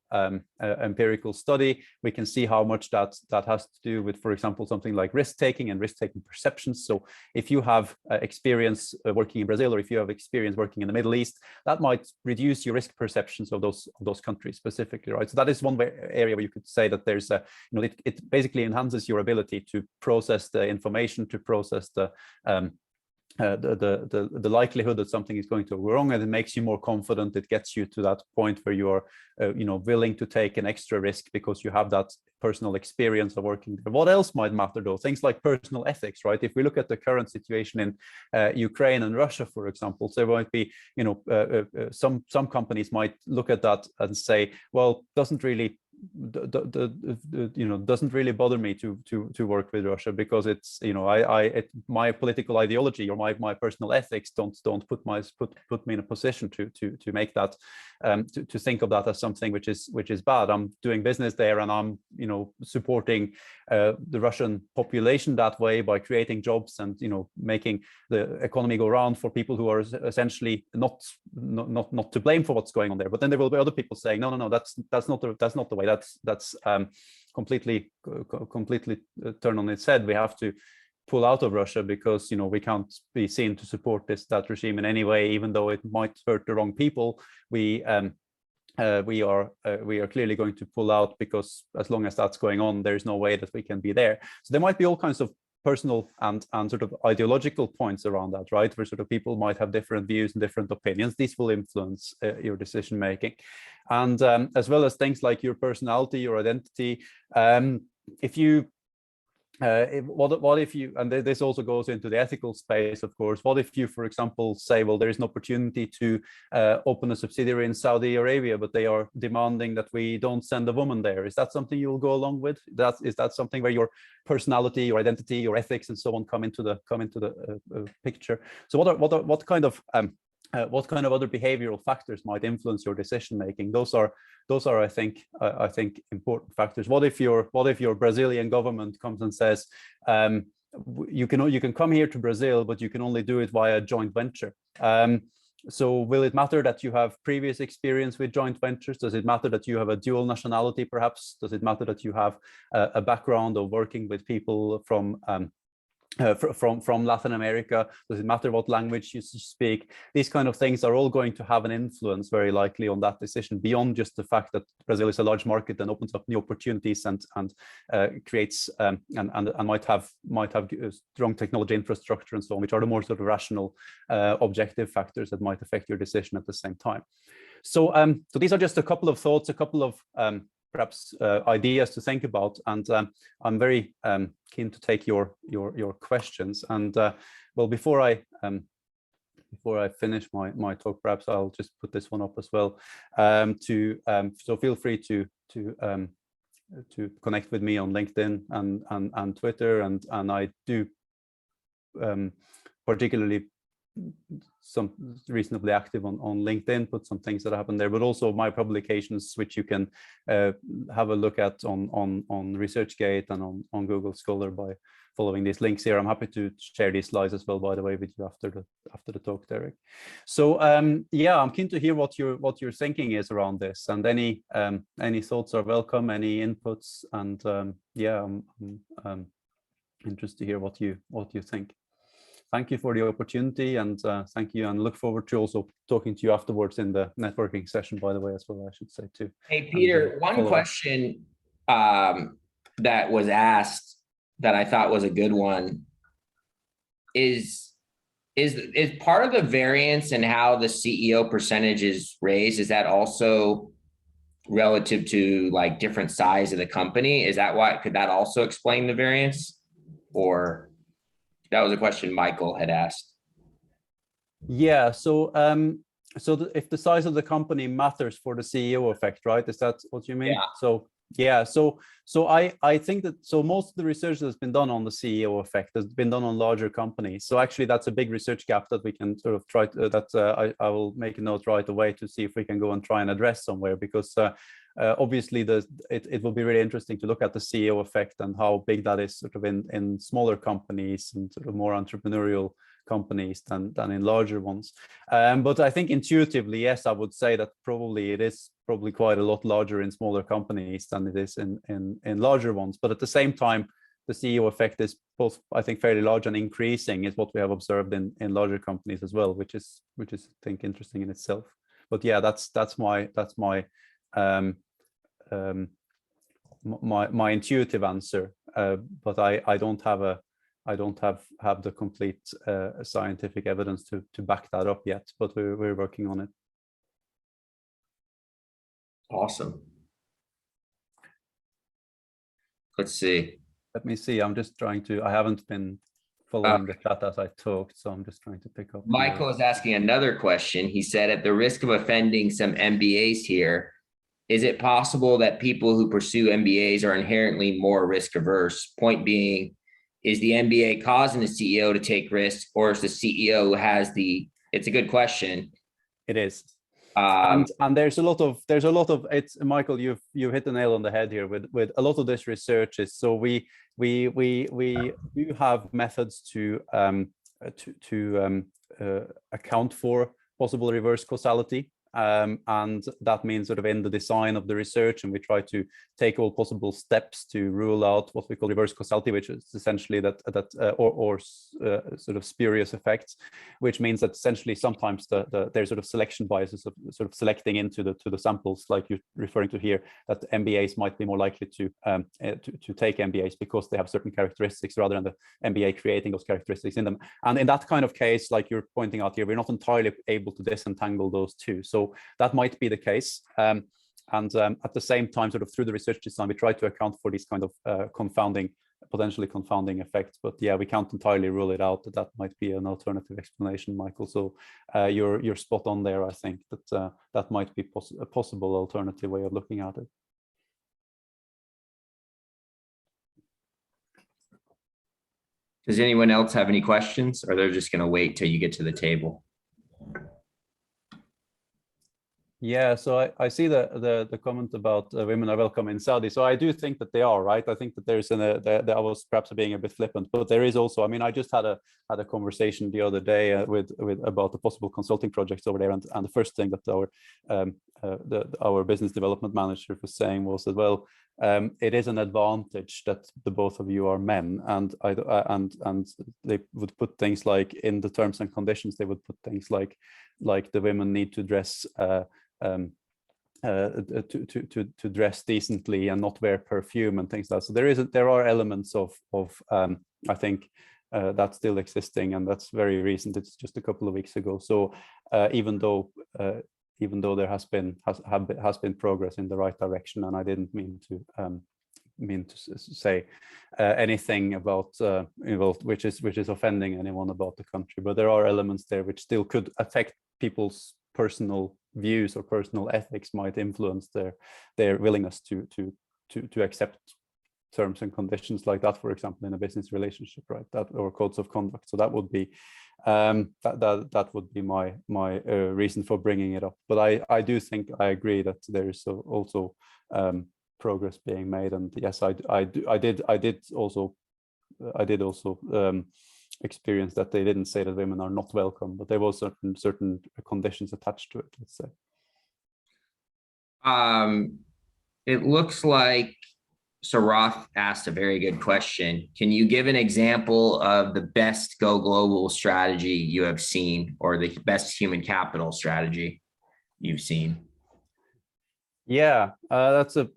study. We can see how much that has to do with, for example, something like risk taking and risk taking perceptions. So if you have experience working in Brazil, or if you have experience working in the Middle East, that might reduce your risk perceptions of those countries specifically, right? So that is one area where you could say that there's a, it basically enhances your ability to process the information, to process the likelihood that something is going to go wrong, and it makes you more confident. It gets you to that point where you are willing to take an extra risk because you have that personal experience of working there. What else might matter though? Things like personal ethics, right? If we look at the current situation in Ukraine and Russia, for example, so there might be some companies might look at that and say, well, doesn't really doesn't really bother me to work with Russia, because it's my political ideology or my personal ethics don't put me in a position to make that to think of that as something which is bad. I'm doing business there, and I'm supporting the Russian population that way by creating jobs and making the economy go round for people who are essentially not to blame for what's going on there. But then there will be other people saying, no, that's not the way. That's completely turn on its head. We have to pull out of Russia because we can't be seen to support that regime in any way, even though it might hurt the wrong people. We are clearly going to pull out, because as long as that's going on, there is no way that we can be there. So there might be all kinds of personal and sort of ideological points around that, right? Where sort of people might have different views and different opinions. These will influence your decision making, and as well as things like your personality, your identity. If you what if you, and this also goes into the ethical space, of course, what if you, for example, say, well, there is an opportunity to open a subsidiary in Saudi Arabia, but they are demanding that we don't send a woman there? Is that something you'll go along with? Is that something where your personality, your identity, your ethics, and so on come into the picture? So what kind of other behavioral factors might influence your decision making? Those are I think important factors. What if your Brazilian government comes and says, you can come here to Brazil, but you can only do it via joint venture? So will it matter that you have previous experience with joint ventures? Does it matter that you have a dual nationality, perhaps? Does it matter that you have a background of working with people from Latin America? Does it matter what language you speak? These kind of things are all going to have an influence very likely on that decision, beyond just the fact that Brazil is a large market and opens up new opportunities and creates and might have strong technology infrastructure and so on, which are the more sort of rational objective factors that might affect your decision at the same time. So these are just a couple of thoughts, a couple of perhaps ideas to think about, and I'm very keen to take your questions. And well, before I finish my talk, perhaps I'll just put this one up as well. So feel free to connect with me on LinkedIn and Twitter, and I do particularly some reasonably active on LinkedIn, put some things that happen there, but also my publications, which you can have a look at on ResearchGate and on Google Scholar by following these links here. I'm happy to share these slides as well, by the way, with you after the talk, Derek. So yeah, I'm keen to hear what your thinking is around this, and any thoughts are welcome, any inputs, and yeah, I'm interested to hear what you think. Thank you for the opportunity, and thank you, and look forward to also talking to you afterwards in the networking session, by the way, as well, I should say too. Hey, Peter, one question that was asked that I thought was a good one is part of the variance in how the CEO percentage is raised, is that also relative to like different size of the company? Is that why, could that also explain the variance? Or that was a question Michael had asked. Yeah, so if the size of the company matters for the CEO effect, right? Is that what you mean? Yeah. So Yeah, so I think that most of the research that's been done on the CEO effect has been done on larger companies. So actually, that's a big research gap that we can sort of try to, I will make a note right away to see if we can go and try and address somewhere, because obviously it will be really interesting to look at the CEO effect and how big that is sort of in smaller companies and sort of more entrepreneurial companies than in larger ones. But I think intuitively, yes, I would say that probably it is probably quite a lot larger in smaller companies than it is in larger ones. But at the same time, the CEO effect is both, I think, fairly large and increasing, is what we have observed in larger companies as well, which is I think interesting in itself. But yeah, that's my my intuitive answer. But I don't have the complete scientific evidence to back that up yet, but we're working on it. Awesome. Let's see. Let me see. I'm just trying to. I haven't been following the chat as I talked, so I'm just trying to pick up. Michael is asking another question. He said, at the risk of offending some MBAs here, is it possible that people who pursue MBAs are inherently more risk averse? Point being, is the MBA causing the CEO to take risks, or is the CEO who has the? It's a good question. It is. And there's a lot of it's, Michael, you've hit the nail on the head here with a lot of this research is, so we do have methods to account for possible reverse causality. And that means sort of in the design of the research, and we try to take all possible steps to rule out what we call reverse causality, which is essentially sort of spurious effects, which means that essentially sometimes there's sort of selection biases of sort of selecting into the samples, like you're referring to here, that MBAs might be more likely to take MBAs because they have certain characteristics rather than the MBA creating those characteristics in them. And in that kind of case, like you're pointing out here, we're not entirely able to disentangle those two. So that might be the case. And at the same time, sort of through the research design, we try to account for these kind of potentially confounding effects. But yeah, we can't entirely rule it out that might be an alternative explanation, Michael. So you're spot on there. I think that that might be a possible alternative way of looking at it. Does anyone else have any questions, or they're just going to wait till you get to the table? Yeah, so I see the comment about women are welcome in Saudi. So I do think that they are, right? I think that there's I was perhaps being a bit flippant, but there is also, I mean, I just had a conversation the other day with about the possible consulting projects over there, and the first thing that our business development manager was saying was that, well, it is an advantage that the both of you are men, and they would put things like in the terms and conditions, they would put things like the women need to dress to dress decently and not wear perfume and things like that. So there are elements of I think that's still existing, and that's very recent. It's just a couple of weeks ago. So even though there has been progress in the right direction, and I didn't mean to say anything about which is offending anyone about the country, but there are elements there which still could affect people's personal views or personal ethics, might influence their willingness to accept terms and conditions like that, for example, in a business relationship, right? That, or codes of conduct. So that would be that would be my reason for bringing it up. But I do think I agree that there is also progress being made, and yes, I did also experience that they didn't say that women are not welcome, but there was certain conditions attached to it, let's say. It looks like Sarath asked a very good question. Can you give an example of the best go global strategy you have seen, or the best human capital strategy you've seen? Yeah, that's a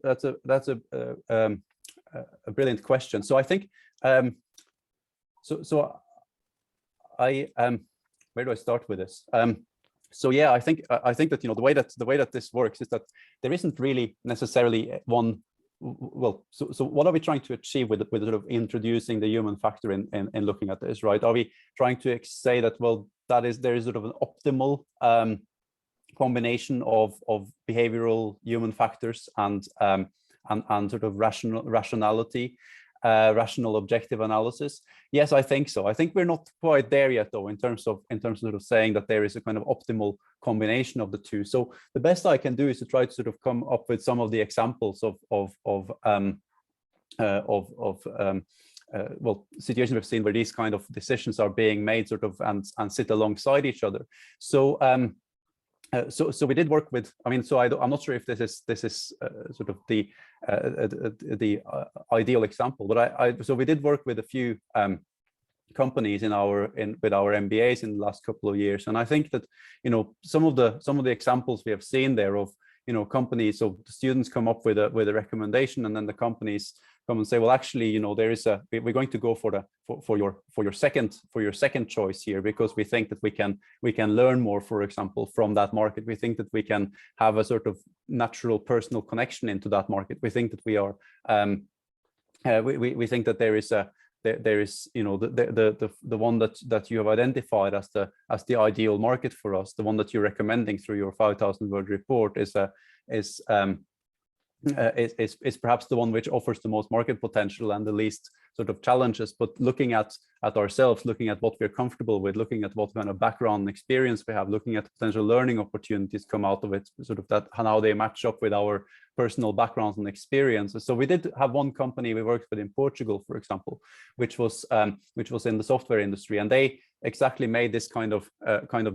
brilliant question. So I think where do I start with this? So yeah, I think that, you know, the way that this works is that there isn't really necessarily one. Well, so what are we trying to achieve with sort of introducing the human factor in looking at this, right? Are we trying to say that, well, there is sort of an optimal combination of behavioral human factors and and sort of rationality, rational objective analysis? Yes, I think so. I think we're not quite there yet, though, in terms of sort of saying that there is a kind of optimal combination of the two. So the best I can do is to try to sort of come up with some of the examples of well, situations we've seen where these kind of decisions are being made sort of and sit alongside each other. So so we did work with, I mean, so I'm not sure if this is sort of the ideal example, but so we did work with a few companies with our MBAs in the last couple of years, and I think that, you know, some of the examples we have seen there of, you know, companies, so the students come up with a recommendation, and then the companies come and say, well, actually, you know, we're going to go for your second choice here, because we think that we can learn more, for example, from that market. We think that we can have a sort of natural personal connection into that market. We think that we are we think that there is, you know, the one that you have identified as the ideal market for us, the one that you're recommending through your 5,000-word report is perhaps the one which offers the most market potential and the least sort of challenges. But looking at ourselves, looking at what we're comfortable with, looking at what kind of background and experience we have, looking at potential learning opportunities come out of it, sort of that how they match up with our personal backgrounds and experiences. So we did have one company we worked with in Portugal, for example, which was in the software industry, and they exactly made this kind of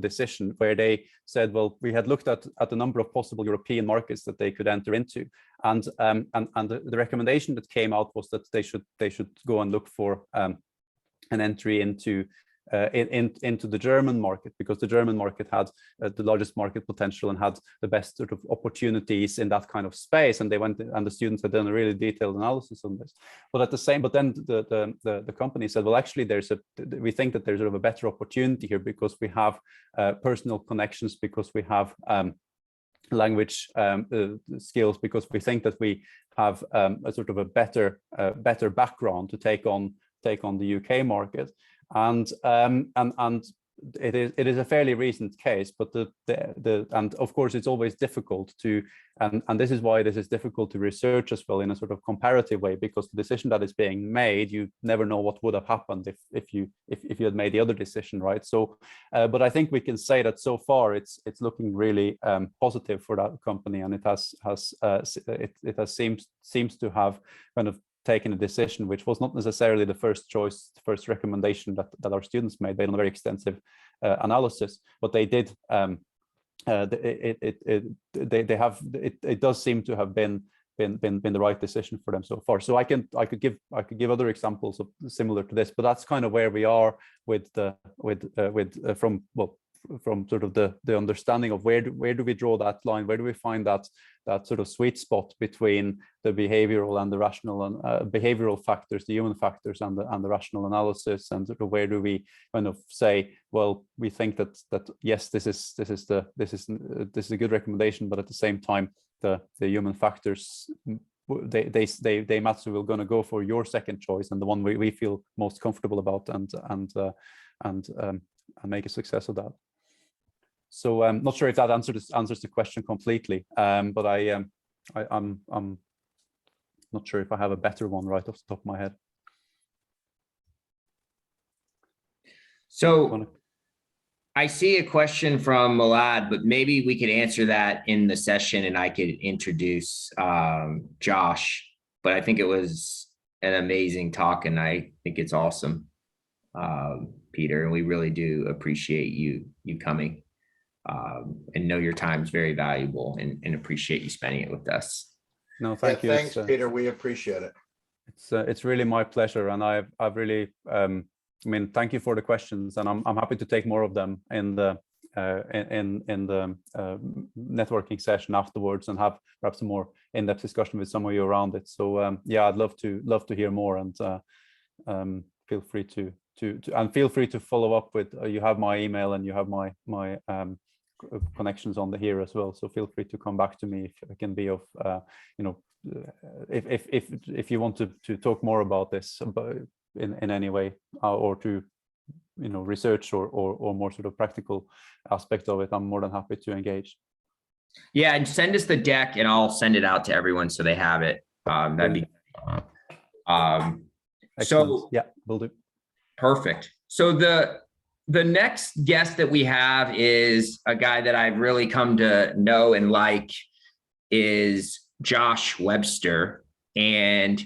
decision where they said, well, we had looked at a number of possible European markets that they could enter into, and the recommendation that came out was that they should go and look for an entry into the German market, because the German market had the largest market potential and had the best sort of opportunities in that kind of space. And they went, and the students had done a really detailed analysis on this. But then the company said, well, actually, we think that there's sort of a better opportunity here, because we have personal connections, because we have language skills, because we think that we have a sort of a better background to take on the UK market. And it is a fairly recent case, but and of course it's always difficult to, and this is why this is difficult to research as well in a sort of comparative way, because the decision that is being made, you never know what would have happened if you had made the other decision, right? So but I think we can say that so far it's looking really positive for that company, and it seems to have kind of taken a decision which was not necessarily the first choice, first recommendation that our students made. They done a very extensive analysis, but they did. It does seem to have been the right decision for them so far. So I could give other examples of similar to this, but that's kind of where we are from sort of the understanding of where do we draw that line, where do we find that sort of sweet spot between the behavioral and the rational and behavioral factors, the human factors, and the rational analysis, and sort of where do we kind of say, well, we think that yes, this is a good recommendation, but at the same time the human factors, they matter, so we're going to go for your second choice and the one we feel most comfortable about, and make a success of that. So I'm not sure if that answers the question completely, but I'm not sure if I have a better one right off the top of my head. So I see a question from Milad, but maybe we could answer that in the session and I could introduce Josh. But I think it was an amazing talk and I think it's awesome, Peder, and we really do appreciate you coming. And know your time is very valuable, and appreciate you spending it with us. No, thank you. Thanks, Peder. We appreciate it. It's really my pleasure, and I've really I mean, thank you for the questions, and I'm happy to take more of them in the networking session afterwards, and have perhaps a more in-depth discussion with some of you around it. So yeah, I'd love to hear more, and feel free to follow up with. You have my email and you have my connections on here as well. So feel free to come back to me if I can be of you know, if you want to talk more about this in any way, or to, you know, research or more sort of practical aspect of it. I'm more than happy to engage. Yeah, and send us the deck and I'll send it out to everyone so they have it. That'd be Excellent. so Yeah, will do. perfect. So the next guest that we have is a guy that I've really come to know and like, is Josh Webster, and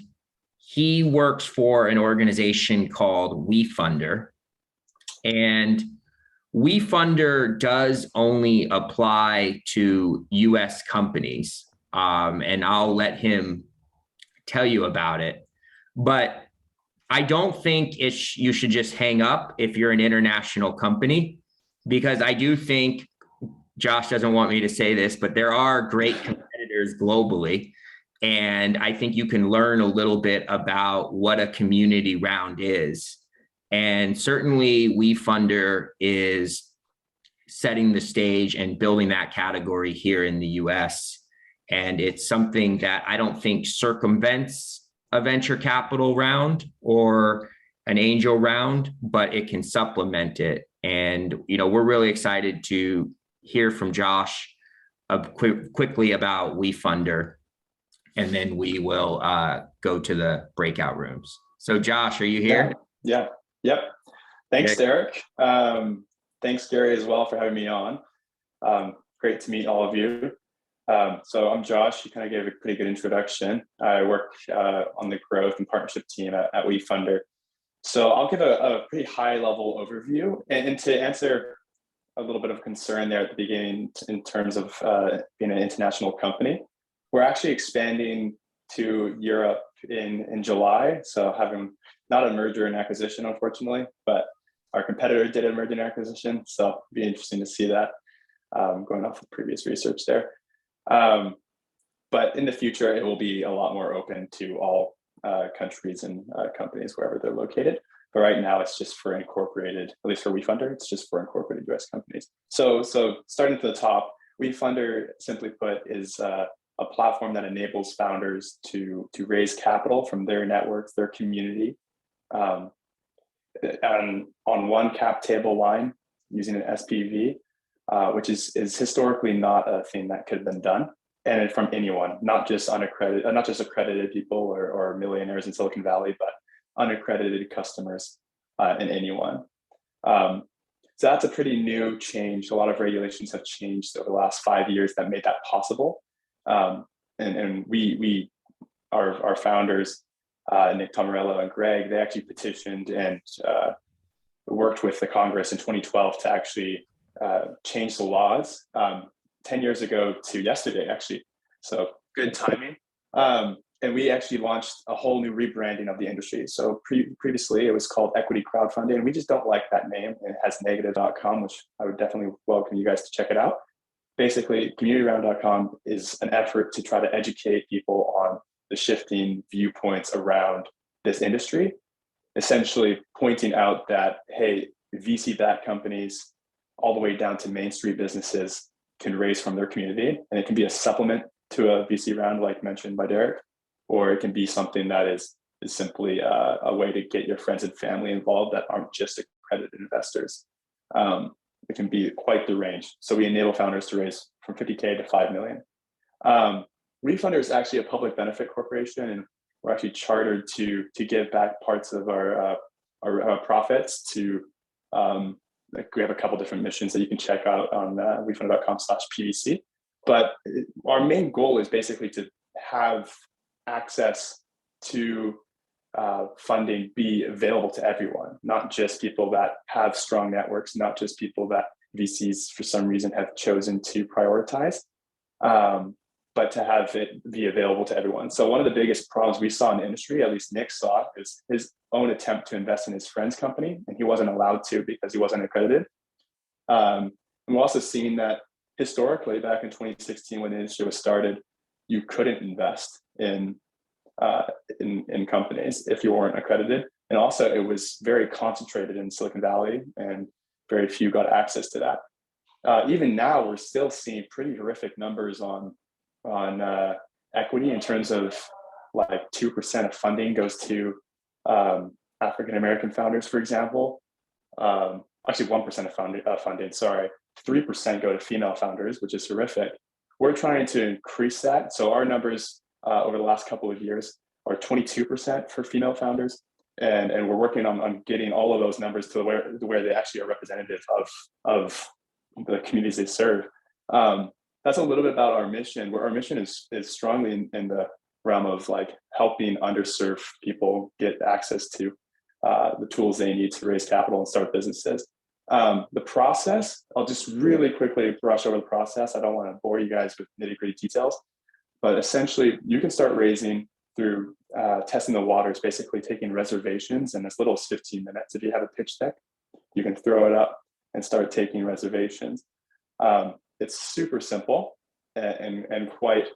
he works for an organization called WeFunder, and WeFunder does only apply to US companies, and I'll let him tell you about it. But I don't think you should just hang up if you're an international company, because I do think, Josh doesn't want me to say this, but there are great competitors globally. And I think you can learn a little bit about what a community round is. And certainly WeFunder is setting the stage and building that category here in the US. And it's something that I don't think circumvents a venture capital round or an angel round, but it can supplement it. And, we're really excited to hear from Josh quickly about WeFunder, and then we will go to the breakout rooms. So Josh, are you here? Yeah. Yep. Thanks, Derek. Thanks, Gary, as well, for having me on. Great to meet all of you. So I'm Josh. You kind of gave a pretty good introduction. I work on the growth and partnership team at WeFunder. So I'll give a pretty high level overview, and to answer a little bit of concern there at the beginning in terms of being an international company, we're actually expanding to Europe in July. So having not a merger and acquisition, unfortunately, but our competitor did a merger and acquisition. So it'll be interesting to see that, going off of previous research there. But in the future, it will be a lot more open to all countries and companies wherever they're located. But right now, it's just for incorporated, at least for WeFunder, it's just for incorporated US companies. So starting to the top, WeFunder, simply put, is a platform that enables founders to raise capital from their networks, their community, and on one cap table line using an SPV, which is historically not a thing that could have been done, and from anyone, not just accredited people or millionaires in Silicon Valley, but unaccredited customers and anyone. So that's a pretty new change. A lot of regulations have changed over the last 5 years that made that possible. And our founders, Nick Tomarello and Greg, they actually petitioned and worked with the Congress in 2012 to actually change the laws 10 years ago to yesterday, actually. So good timing. And we actually launched a whole new rebranding of the industry. So previously it was called equity crowdfunding, and we just don't like that name. It has negative.com, which I would definitely welcome you guys to check it out. Basically, communityround.com is an effort to try to educate people on the shifting viewpoints around this industry, essentially pointing out that, hey, VC-backed companies all the way down to Main Street businesses can raise from their community, and it can be a supplement to a VC round, like mentioned by Derek, or it can be something that is simply a way to get your friends and family involved that aren't just accredited investors. It can be quite the range. So we enable founders to raise from 50K to 5 million. WeFunder is actually a public benefit corporation, and we're actually chartered to give back parts of our profits to, we have a couple different missions that you can check out on wefunder.com/PVC. But our main goal is basically to have access to funding be available to everyone, not just people that have strong networks, not just people that VCs for some reason have chosen to prioritize, but to have it be available to everyone. So one of the biggest problems we saw in the industry, at least Nick saw, is his own attempt to invest in his friend's company, and he wasn't allowed to because he wasn't accredited. And we're also seeing that historically, back in 2016, when the industry was started, you couldn't invest in companies if you weren't accredited. And also it was very concentrated in Silicon Valley, and very few got access to that. Even now, we're still seeing pretty horrific numbers on equity, in terms of like 2% of funding goes to African-American founders, for example. Actually 1% of funding, sorry. 3% go to female founders, which is horrific. We're trying to increase that. So our numbers over the last couple of years, or 22% for female founders. And we're working on getting all of those numbers to where they actually are representative of the communities they serve. That's a little bit about our mission. Where our mission is strongly in the realm of like helping underserved people get access to the tools they need to raise capital and start businesses. The process, I'll just really quickly brush over the process. I don't want to bore you guys with nitty-gritty details, but essentially you can start raising through testing the waters, basically taking reservations in as little as 15 minutes. If you have a pitch deck, you can throw it up and start taking reservations. It's super simple and quite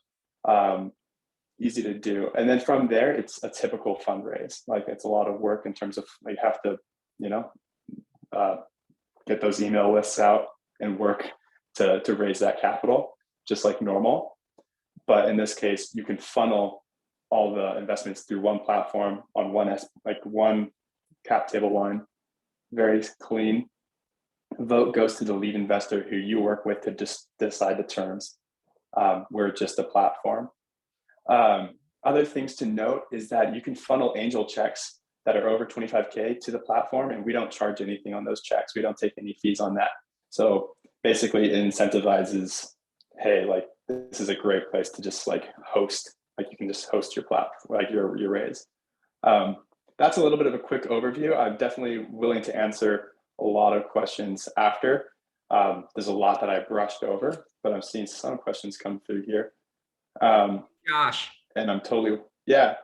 easy to do. And then from there, it's a typical fundraise. Like it's a lot of work in terms of like have to, get those email lists out and work to raise that capital, just like normal. But in this case, you can funnel all the investments through one platform on one cap table line, very clean. Vote goes to the lead investor who you work with to just decide the terms. We're just a platform. Other things to note is that you can funnel angel checks that are over 25K to the platform, and we don't charge anything on those checks. We don't take any fees on that. So basically it incentivizes, hey, like this is a great place to just like host, like you can just host your platform, like your raise. That's a little bit of a quick overview. I'm definitely willing to answer a lot of questions after. There's a lot that I brushed over, but I'm seeing some questions come through here. Josh. And I'm totally, yeah.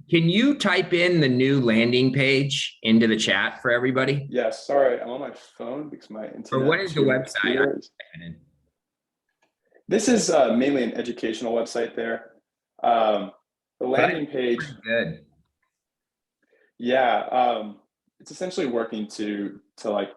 Can you type in the new landing page into the chat for everybody? Yeah, sorry, I'm on my phone because my internet. Or what is the website? This is mainly an educational website there. The landing page. Good. Yeah, it's essentially working to like,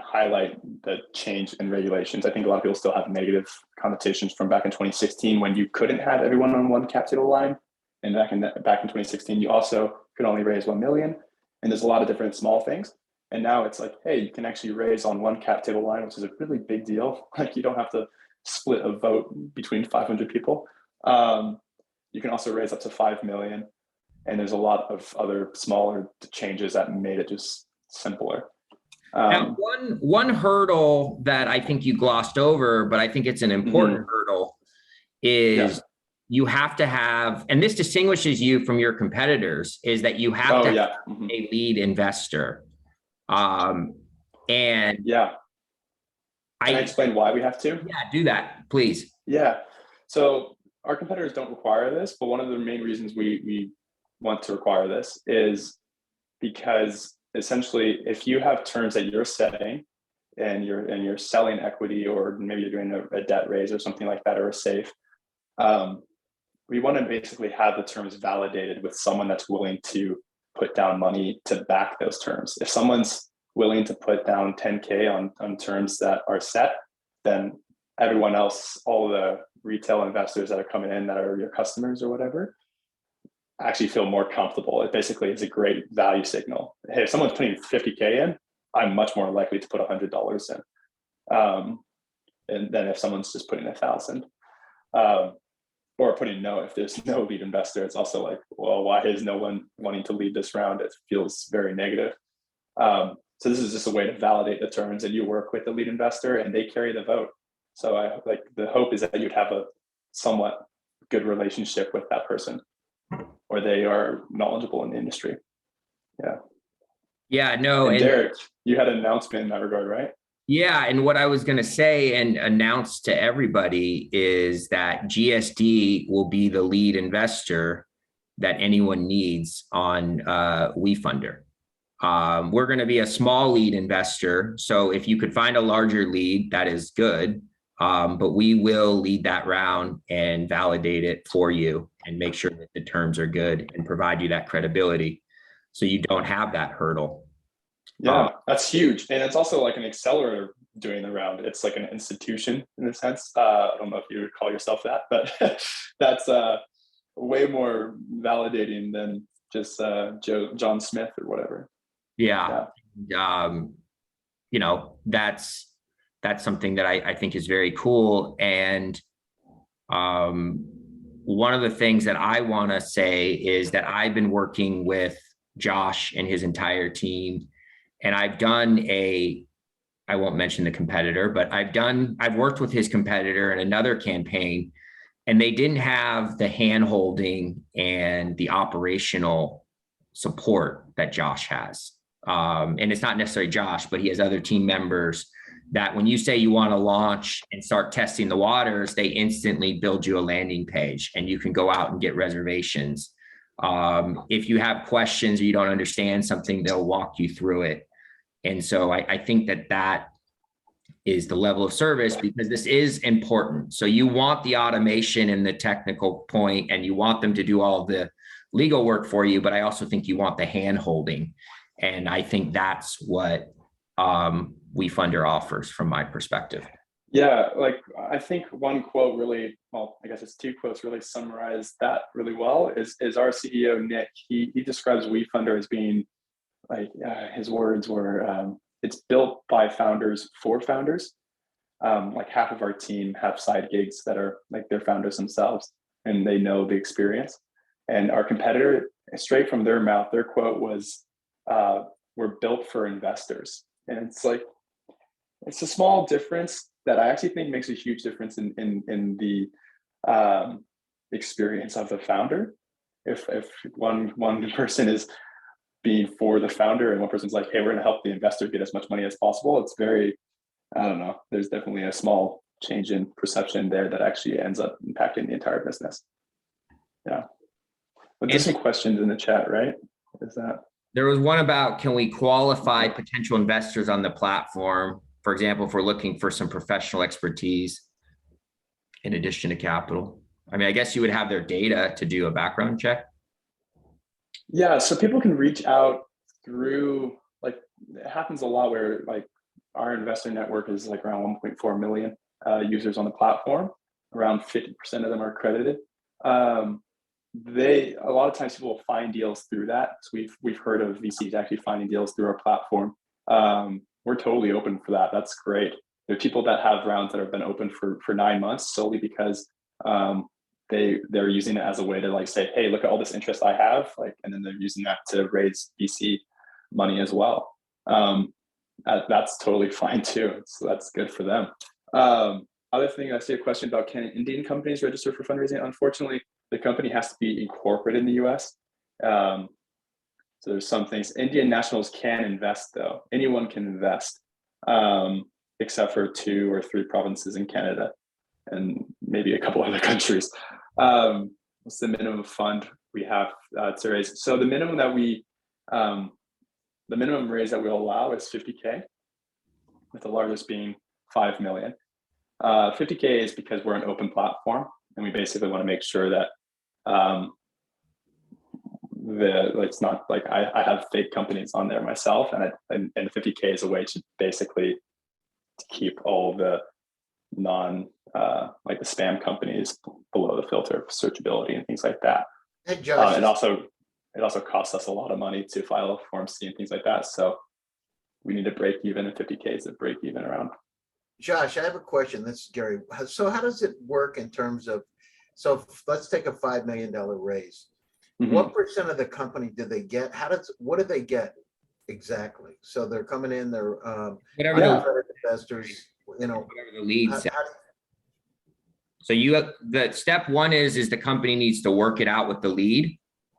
highlight the change in regulations. I think a lot of people still have negative connotations from back in 2016 when you couldn't have everyone on one cap table line. And back in 2016, you also could only raise 1 million. And there's a lot of different small things. And now it's like, hey, you can actually raise on one cap table line, which is a really big deal. Like you don't have to split a vote between 500 people. You can also raise up to 5 million. And there's a lot of other smaller changes that made it just simpler. Now, one hurdle that I think you glossed over, but I think it's an important hurdle, is you have to have, and this distinguishes you from your competitors, is that you have to have a lead investor. And Can I explain why we have to? Yeah, do that, please. Yeah. So our competitors don't require this, but one of the main reasons we want to require this is because essentially, if you have terms that you're setting and you're selling equity, or maybe you're doing a debt raise or something like that, or a safe, we want to basically have the terms validated with someone that's willing to put down money to back those terms. If someone's willing to put down 10K on terms that are set, then everyone else, all the retail investors that are coming in that are your customers or whatever, actually feel more comfortable. It basically is a great value signal. Hey, if someone's putting 50K in, I'm much more likely to put $100 in. And then if someone's just putting 1,000, or putting no, if there's no lead investor, it's also like, well, why is no one wanting to lead this round? It feels very negative. So this is just a way to validate the terms, and you work with the lead investor and they carry the vote. So the hope is that you'd have a somewhat good relationship with that person, or they are knowledgeable in the industry. Yeah. Yeah, no. And Derek, you had an announcement in that regard, right? Yeah, and what I was going to say and announce to everybody is that GSD will be the lead investor that anyone needs on WeFunder. We're going to be a small lead investor, so if you could find a larger lead, that is good. But we will lead that round and validate it for you and make sure that the terms are good and provide you that credibility, so you don't have that hurdle. Yeah, that's huge. And it's also like an accelerator doing the round. It's like an institution in a sense. I don't know if you would call yourself that, but that's way more validating than just John Smith or whatever. Yeah. You know, that's something that I think is very cool. And One of the things that I want to say is that I've been working with Josh and his entire team, and I've done I won't mention the competitor, but I've worked with his competitor in another campaign, and they didn't have the hand-holding and the operational support that Josh has. And it's not necessarily Josh, but he has other team members that when you say you want to launch and start testing the waters, they instantly build you a landing page and you can go out and get reservations. If you have questions or you don't understand something, they'll walk you through it. And so I think that is the level of service, because this is important. So you want the automation and the technical point, and you want them to do all of the legal work for you, but I also think you want the hand holding. And I think that's what WeFunder offers from my perspective. Yeah, like I think one quote really, well, I guess it's two quotes really summarize that really well, is our CEO, Nick. He describes WeFunder as being like, his words were, it's built by founders for founders. Like half of our team have side gigs that are like they're founders themselves and they know the experience. And our competitor, straight from their mouth, their quote was, we're built for investors. And it's like, it's a small difference that I actually think makes a huge difference in the experience of the founder. If one person is being for the founder and one person's like, hey, we're gonna help the investor get as much money as possible, it's very, I don't know, there's definitely a small change in perception there that actually ends up impacting the entire business. Yeah. But there's some questions in the chat, right? Is that? There was one about, can we qualify potential investors on the platform? For example, if we're looking for some professional expertise in addition to capital. I mean, I guess you would have their data to do a background check. Yeah, so people can reach out through, like, it happens a lot where like our investor network is like around 1.4 million users on the platform. Around 50% of them are accredited. A lot of times people will find deals through that. So we've heard of VCs actually finding deals through our platform. We're totally open for that. That's great. There are people that have rounds that have been open for 9 months solely because they're using it as a way to like say, hey, look at all this interest I have, like, and then they're using that to raise VC money as well. That's totally fine too. So that's good for them. Other thing, I see a question about, can Indian companies register for fundraising? Unfortunately, the company has to be incorporated in the US. So there's some things. Indian nationals can invest though. Anyone can invest, except for 2 or 3 provinces in Canada and maybe a couple other countries. What's the minimum fund we have to raise? So the minimum that the minimum raise that we'll allow is 50K, with the largest being 5 million. 50K is because we're an open platform and we basically want to make sure that it's not like I have fake companies on there myself, and 50K is a way to basically keep all the like the spam companies below the filter of searchability and things like that. Hey, Josh. It also costs us a lot of money to file a Form C and things like that. So we need to break even, and 50K is a break even around. Josh, I have a question. This is Gary. So how does it work in terms of, so let's take a $5 million raise. Mm-hmm. What percent of the company do they get? What do they get exactly? So they're coming in, they're whatever investors, you know, whatever the leads. So the step one is the company needs to work it out with the lead.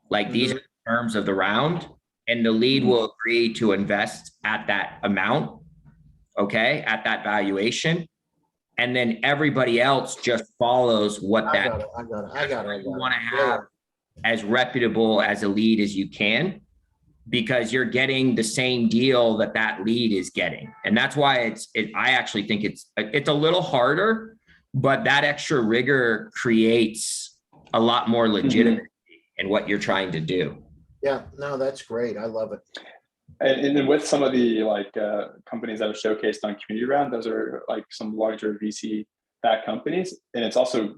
Like these are the terms of the round, and the lead will agree to invest at that amount, okay, at that valuation. And then everybody else just follows what I got it. You want to have as reputable as a lead as you can, because you're getting the same deal that lead is getting. And that's why I actually think it's a little harder, but that extra rigor creates a lot more legitimacy in what you're trying to do. Yeah, no, that's great. I love it. And then with some of the like companies that are showcased on Community Round, those are like some larger VC-backed companies. And it's also,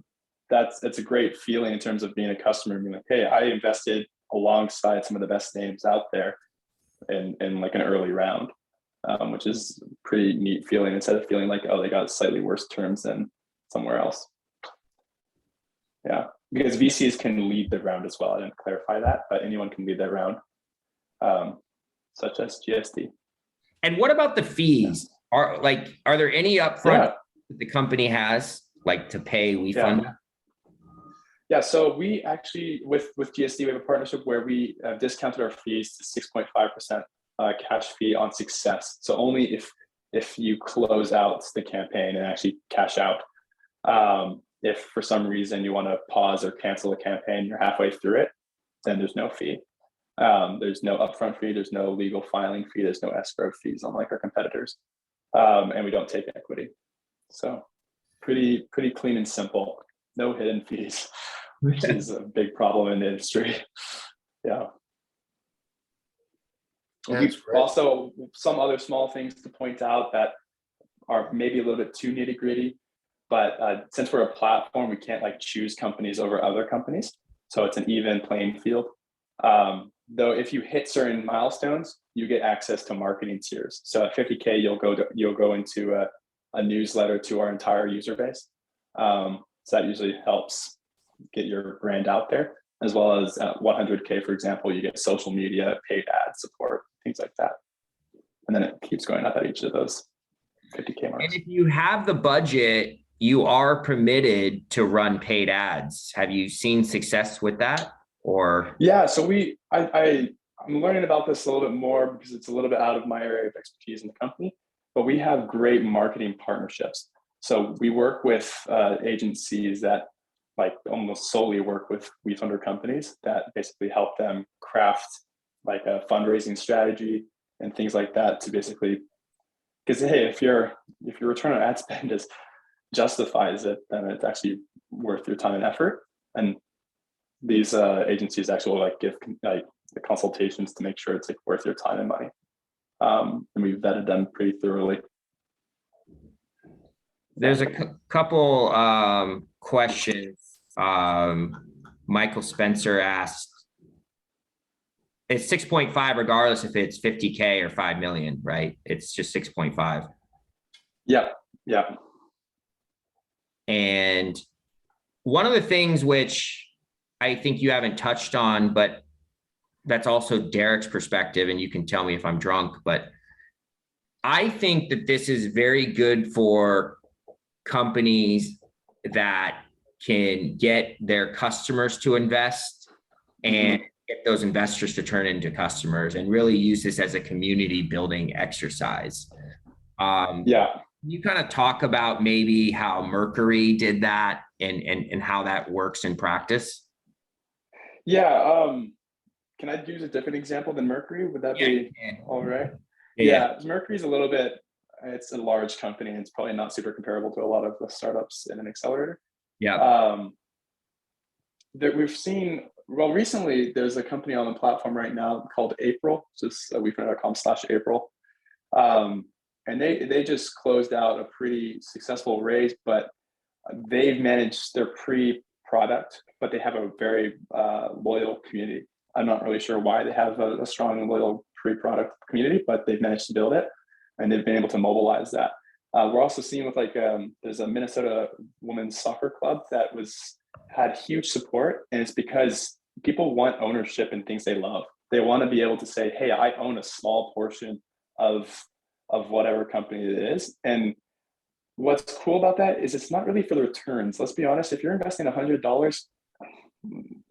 it's a great feeling in terms of being a customer and being like, hey, I invested alongside some of the best names out there in like an early round, which is a pretty neat feeling, instead of feeling like, oh, they got slightly worse terms than somewhere else. Yeah, because VCs can lead the round as well. I didn't clarify that, but anyone can lead that round, such as GSD. And what about the fees? Are there any upfront that the company has like to pay WeFund? Yeah, so we actually, with GSD, we have a partnership where we discounted our fees to 6.5% cash fee on success. So only if you close out the campaign and actually cash out. If for some reason you want to pause or cancel a campaign, you're halfway through it, then there's no fee. There's no upfront fee, there's no legal filing fee, there's no escrow fees unlike our competitors. And we don't take equity. So pretty clean and simple, no hidden fees, which is a big problem in the industry. Yeah. Also, some other small things to point out that are maybe a little bit too nitty gritty, but since we're a platform, we can't like choose companies over other companies. So it's an even playing field. Though if you hit certain milestones, you get access to marketing tiers. So at 50K, you'll go into a newsletter to our entire user base. So that usually helps get your brand out there, as well as at 100K, for example, you get social media, paid ad support, things like that. And then it keeps going up at each of those 50K marks. And if you have the budget, you are permitted to run paid ads. Have you seen success with that? Or yeah, so I'm learning about this a little bit more because it's a little bit out of my area of expertise in the company, but we have great marketing partnerships. So we work with agencies that like almost solely work with WeFunder companies that basically help them craft like a fundraising strategy and things like that to basically, because hey, if your return on ad spend justifies it, then it's actually worth your time and effort. And these agencies actually like give like the consultations to make sure it's like worth your time and money. And we've vetted them pretty thoroughly. There's a couple questions. Michael Spencer asked, it's 6.5 regardless if it's 50K or 5 million, right? It's just 6.5. Yeah. And one of the things which I think you haven't touched on, but that's also Derek's perspective, and you can tell me if I'm drunk, but I think that this is very good for companies that can get their customers to invest and get those investors to turn into customers and really use this as a community building exercise. You kind of talk about maybe how Mercury did that and how that works in practice? Yeah. Can I use a different example than Mercury? Would that be all right? Yeah. Mercury's a little bit, it's a large company and it's probably not super comparable to a lot of the startups in an accelerator. Yeah. That we've seen, well, recently there's a company on the platform right now called April, just wefunder.com/April. And they just closed out a pretty successful raise, but they've managed their pre-product, but they have a very loyal community. I'm not really sure why they have a strong and loyal pre-product community, but they've managed to build it and they've been able to mobilize that. We're also seeing with like, there's a Minnesota women's soccer club that had huge support, and it's because people want ownership in things they love. They want to be able to say, hey, I own a small portion of whatever company it is. And what's cool about that is it's not really for the returns. Let's be honest, if you're investing $100,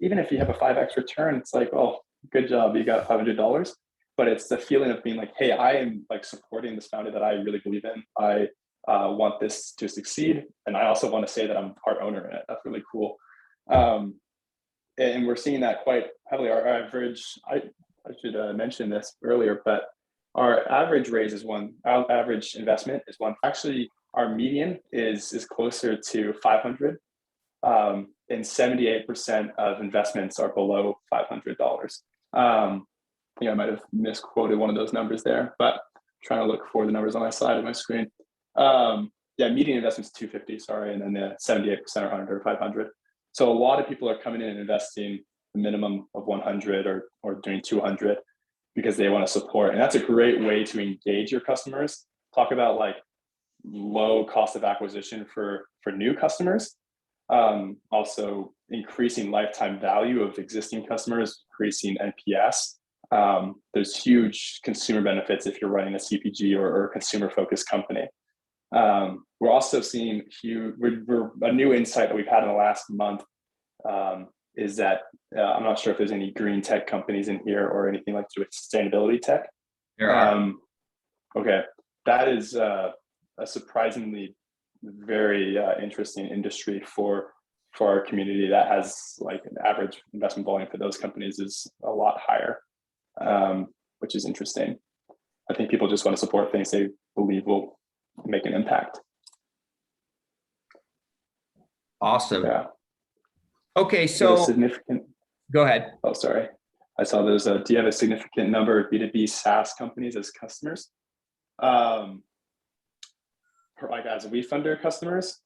even if you have a 5x return, it's like, oh, good job, you got $500. But it's the feeling of being like, hey, I am like supporting this founder that I really believe in. I want this to succeed. And I also want to say that I'm part owner in it. That's really cool. And we're seeing that quite heavily. Our average, I should mention this earlier, but our average raise is our average investment is one. Actually, our median is closer to 500. And 78% of investments are below $500. I might have misquoted one of those numbers there, but I'm trying to look for the numbers on my side of my screen. Median investments 250, sorry, and then the 78% are under 500. So a lot of people are coming in and investing a minimum of 100 or doing 200 because they want to support. And that's a great way to engage your customers. Talk about like low cost of acquisition for new customers. Also increasing lifetime value of existing customers, increasing NPS. There's huge consumer benefits if you're running a CPG or consumer focused company. We're also seeing a new insight that we've had in the last month is that I'm not sure if there's any green tech companies in here or anything like to do with sustainability tech. There are. Okay, that is a surprisingly very interesting industry for our community. That has like an average investment volume for those companies is a lot higher, which is interesting. I think people just want to support things they believe will make an impact. Awesome. Yeah. Okay, so significant. Go ahead. Oh, sorry. I saw there's do you have a significant number of B2B SaaS companies as customers? Like as WeFunder customers?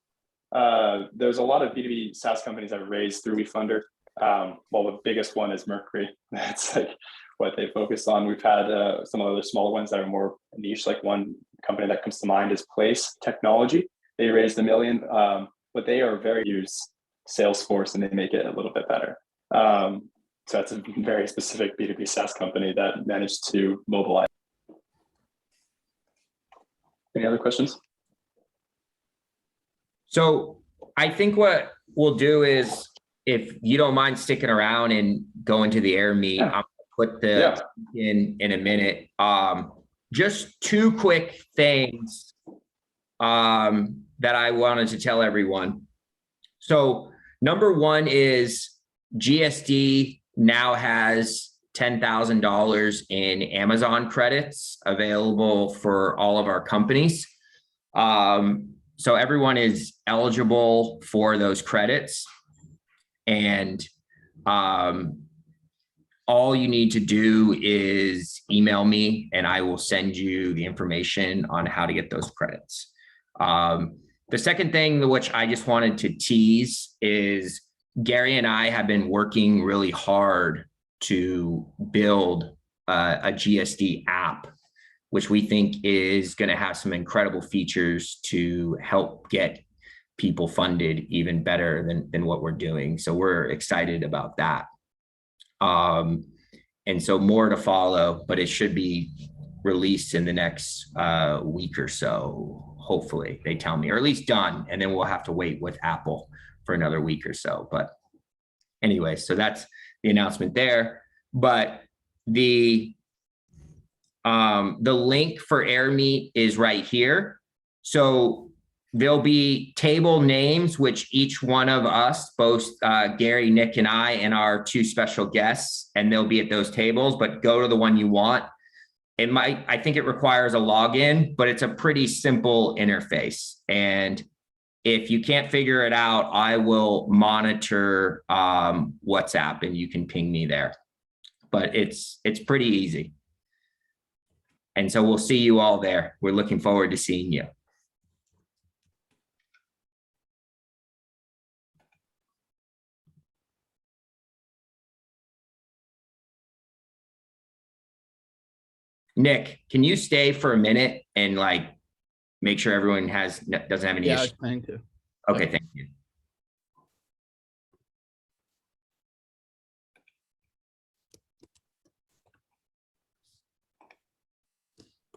There's a lot of B2B SaaS companies that raised through WeFunder. Well, the biggest one is Mercury. That's like what they focus on. We've had some other smaller ones that are more niche, like one company that comes to mind is Place Technology. They raised $1 million, but they are very used Salesforce and they make it a little bit better. So that's a very specific B2B SaaS company that managed to mobilize. Any other questions? So I think what we'll do is, if you don't mind sticking around and going to the air meet, I'm gonna put the in a minute. Just two quick things that I wanted to tell everyone. So number one is GSD now has $10,000 in Amazon credits available for all of our companies. So everyone is eligible for those credits, and all you need to do is email me and I will send you the information on how to get those credits. The second thing which I just wanted to tease is Gary and I have been working really hard to build a GSD app, which we think is going to have some incredible features to help get people funded even better than what we're doing. So we're excited about that. And so more to follow, but it should be released in the next week or so, hopefully, they tell me, or at least done. And then we'll have to wait with Apple for another week or so. But anyway, so that's the announcement there. But the link for AirMeet is right here. So there'll be table names, which each one of us, both Gary, Nick, and I, and our two special guests, and they'll be at those tables, but go to the one you want. I think it requires a login, but it's a pretty simple interface. And if you can't figure it out, I will monitor WhatsApp and you can ping me there. But it's pretty easy. And so we'll see you all there. We're looking forward to seeing you. Nick, can you stay for a minute and like make sure everyone doesn't have any issues? Yeah, I was trying to. Okay, thank you.